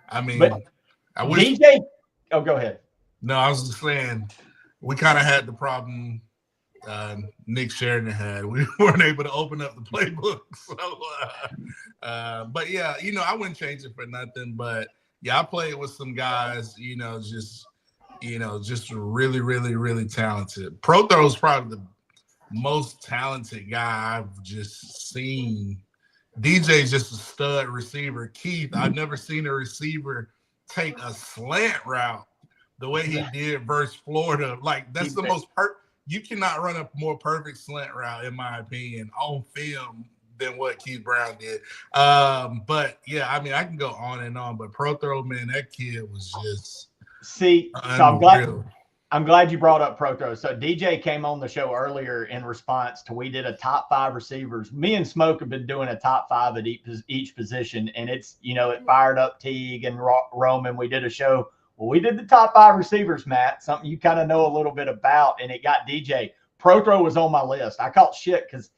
I wish DJ. Oh, go ahead. No, I was just saying we kind of had the problem Nick Sheridan had. We weren't able to open up the playbook. So, but yeah, I wouldn't change it for nothing. But yeah, I played with some guys, just really, really, really talented. Prothro is probably the most talented guy I've just seen. DJ's just a stud receiver. Keith, I've never seen a receiver take a slant route the way he did versus Florida. Like, that's the most you cannot run a more perfect slant route, in my opinion, on film than what Keith Brown did. But yeah, I can go on and on. But Prothro, man, that kid was just so I'm glad you brought up Prothro. So DJ came on the show earlier in response to we did a top 5 receivers. Me and Smoke have been doing a top 5 at each position, and it's it fired up Teague and Roman. We did a show. Well, we did the top 5 receivers, Matt, something you kind of know a little bit about, and it got DJ. Prothro was on my list. I caught shit because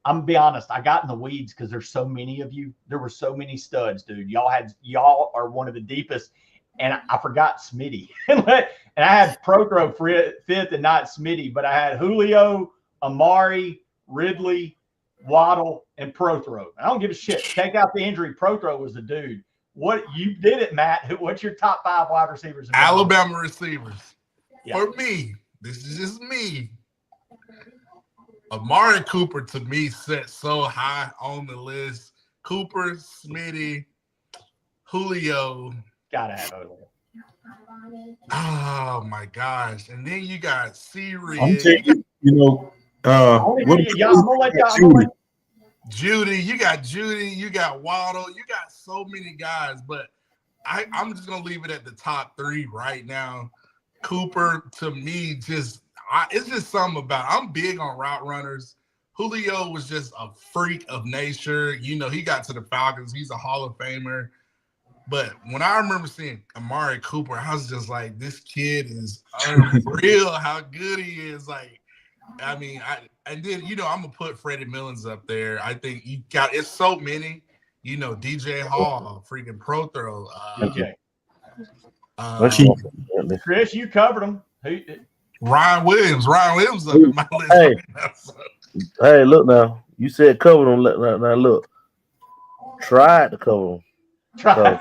I'm going to be honest, I got in the weeds because there's so many of you. There were so many studs, dude. Y'all are one of the deepest, and I forgot Smitty. And I had Prothro 5th and not Smitty, but I had Julio, Amari, Ridley, Waddle, and Prothro. I don't give a shit. Take out the injury. Prothro was the dude. What you did it, Matt? What's your top 5 wide receivers? Alabama receivers. Yeah. For me, this is just me. Amari Cooper, to me, set so high on the list. Cooper, Smitty, Julio. Gotta have Julio. Oh my gosh! And then you got C-Rig. I'm taking, What I'm gonna let y'all. Judy, you got Waddle, you got so many guys, but I'm just gonna leave it at the top 3 right now. Cooper, to me, it's just something about. I'm big on route runners. Julio was just a freak of nature. You know, he got to the Falcons. He's a Hall of Famer. But when I remember seeing Amari Cooper, I was just like, this kid is unreal how good he is. Like, I mean, and then, you know, I'm going to put Freddie Millens up there. I think it's so many, you know, DJ Hall, freaking Pro Throw. DJ. Chris, you covered him. Ryan Williams up in my list. Hey, right now, so. Hey, look now. You said cover them. Now look. Tried to cover them.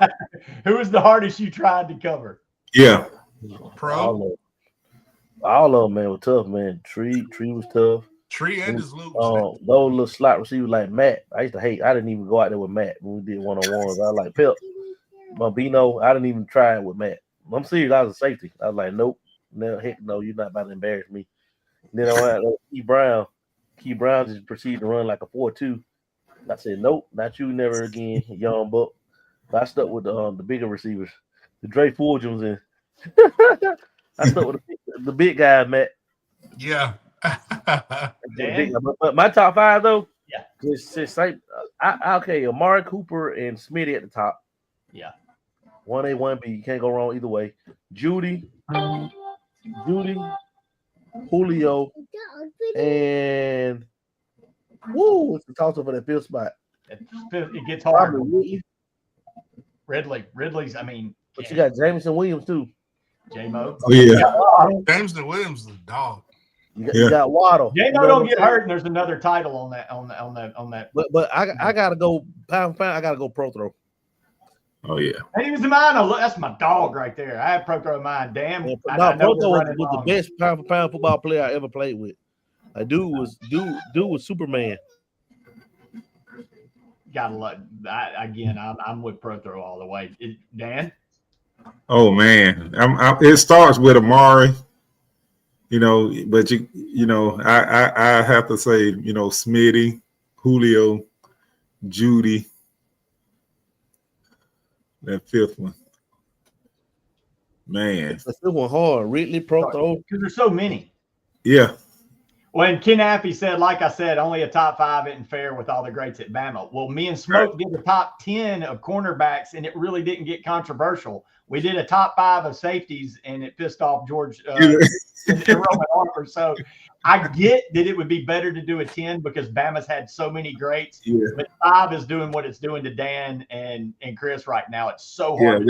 Who was the hardest you tried to cover? Yeah. Pro. All of them, man, were tough, man. Tree was tough. Tree and his Luke. Those little slot receivers like Matt. I used to hate. I didn't even go out there with Matt when we did one-on-ones. I was like, Pep, Bambino. I didn't even try it with Matt. I'm serious. I was a safety. I was like, nope. No, heck no, you're not about to embarrass me. And then I went out Key Brown. Key Brown just proceeded to run like a 4-2. I said, nope, not you, never again, young buck. But I stuck with the bigger receivers, the Dre Forgems, and I stuck with the big guy, Matt. Yeah. But my top 5 though, yeah, just like okay, Amari Cooper and Smitty at the top. Yeah, 1A, 1B, you can't go wrong either way. Judy, Julio, and it's the toss up for that fifth spot. It gets hard. Ridley's. I mean, but you got Jameson Williams too. J-Mo. Oh yeah. Jameson Williams is a dog. You got Waddle. J-Mo don't get hurt, and there's another title on that. But I gotta go pound for pound. I gotta go Pro Throw. Oh yeah. And he was in mine. Look, that's my dog right there. I have Pro Throw in mine. Damn. Yeah, Pro Throw was the best pound for pound football player I ever played with. Like dude was Superman. Gotta love. I'm with Pro Throw all the way. Dan. Oh man, it starts with Amari. You know, but you know, I have to say, you know, Smitty, Julio, Judy. That fifth one, man. The fifth one hard. Ridley, Pro Throw. Because there's so many. Yeah. When Ken Appy said, like I said, only a top 5 isn't fair with all the greats at Bama. Well, me and Smoke did the top 10 of cornerbacks, and it really didn't get controversial. We did a top 5 of safeties, and it pissed off George and Roman Harper. So I get that it would be better to do a 10 because Bama's had so many greats. Yeah. But 5 is doing what it's doing to Dan and Chris right now. It's so hard.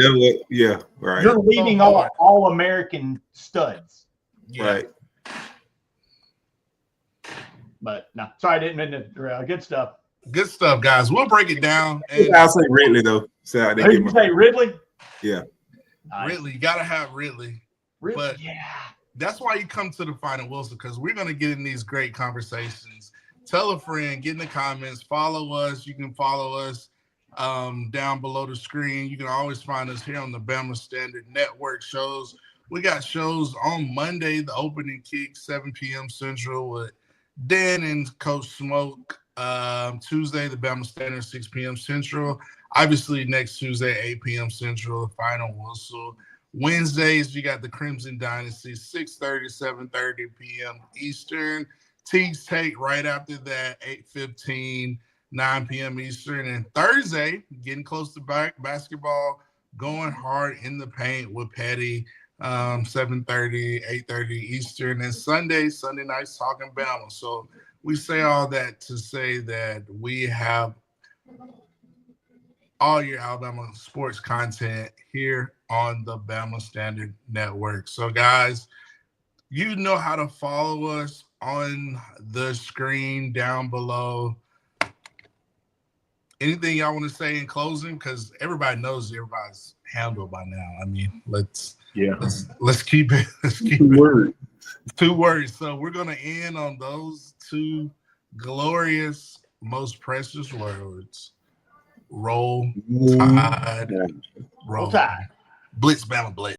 Yeah, right. You're leaving all American studs. Yeah. Right. But no, sorry, I didn't mean to. Good stuff. Good stuff, guys. We'll break it down. And I'll say Ridley though. Who did you say, Ridley? Yeah. Nice. Ridley, you gotta have Ridley. But yeah, that's why you come to the final, Wilson, because we're gonna get in these great conversations. Tell a friend, get in the comments, follow us. You can follow us down below the screen. You can always find us here on the Bama Standard Network shows. We got shows on Monday, the opening kick, 7 p.m. Central with Dan and Coach Smoke. Tuesday, the Bama Standard, 6 p.m. Central. Obviously, next Tuesday, 8 p.m. Central, the final whistle. Wednesdays, you got the Crimson Dynasty, 6:30, 7:30 p.m. Eastern. Teague's Take right after that, 8:15, 9 p.m. Eastern. And Thursday, getting close to basketball, going hard in the paint with Pettey, 7:30, 8:30 Eastern. And Sunday nights talking Bama. So we say all that to say that we have all your Alabama sports content here on the Bama Standard Network. So, guys, you know how to follow us on the screen down below. Anything y'all want to say in closing? Because everybody knows everybody's handled by now. I mean, let's keep it. Let's keep it. 2 words. So we're gonna end on those 2 glorious, most precious words. Roll Tide. Roll Tide. Blitz, Bama, Blitz.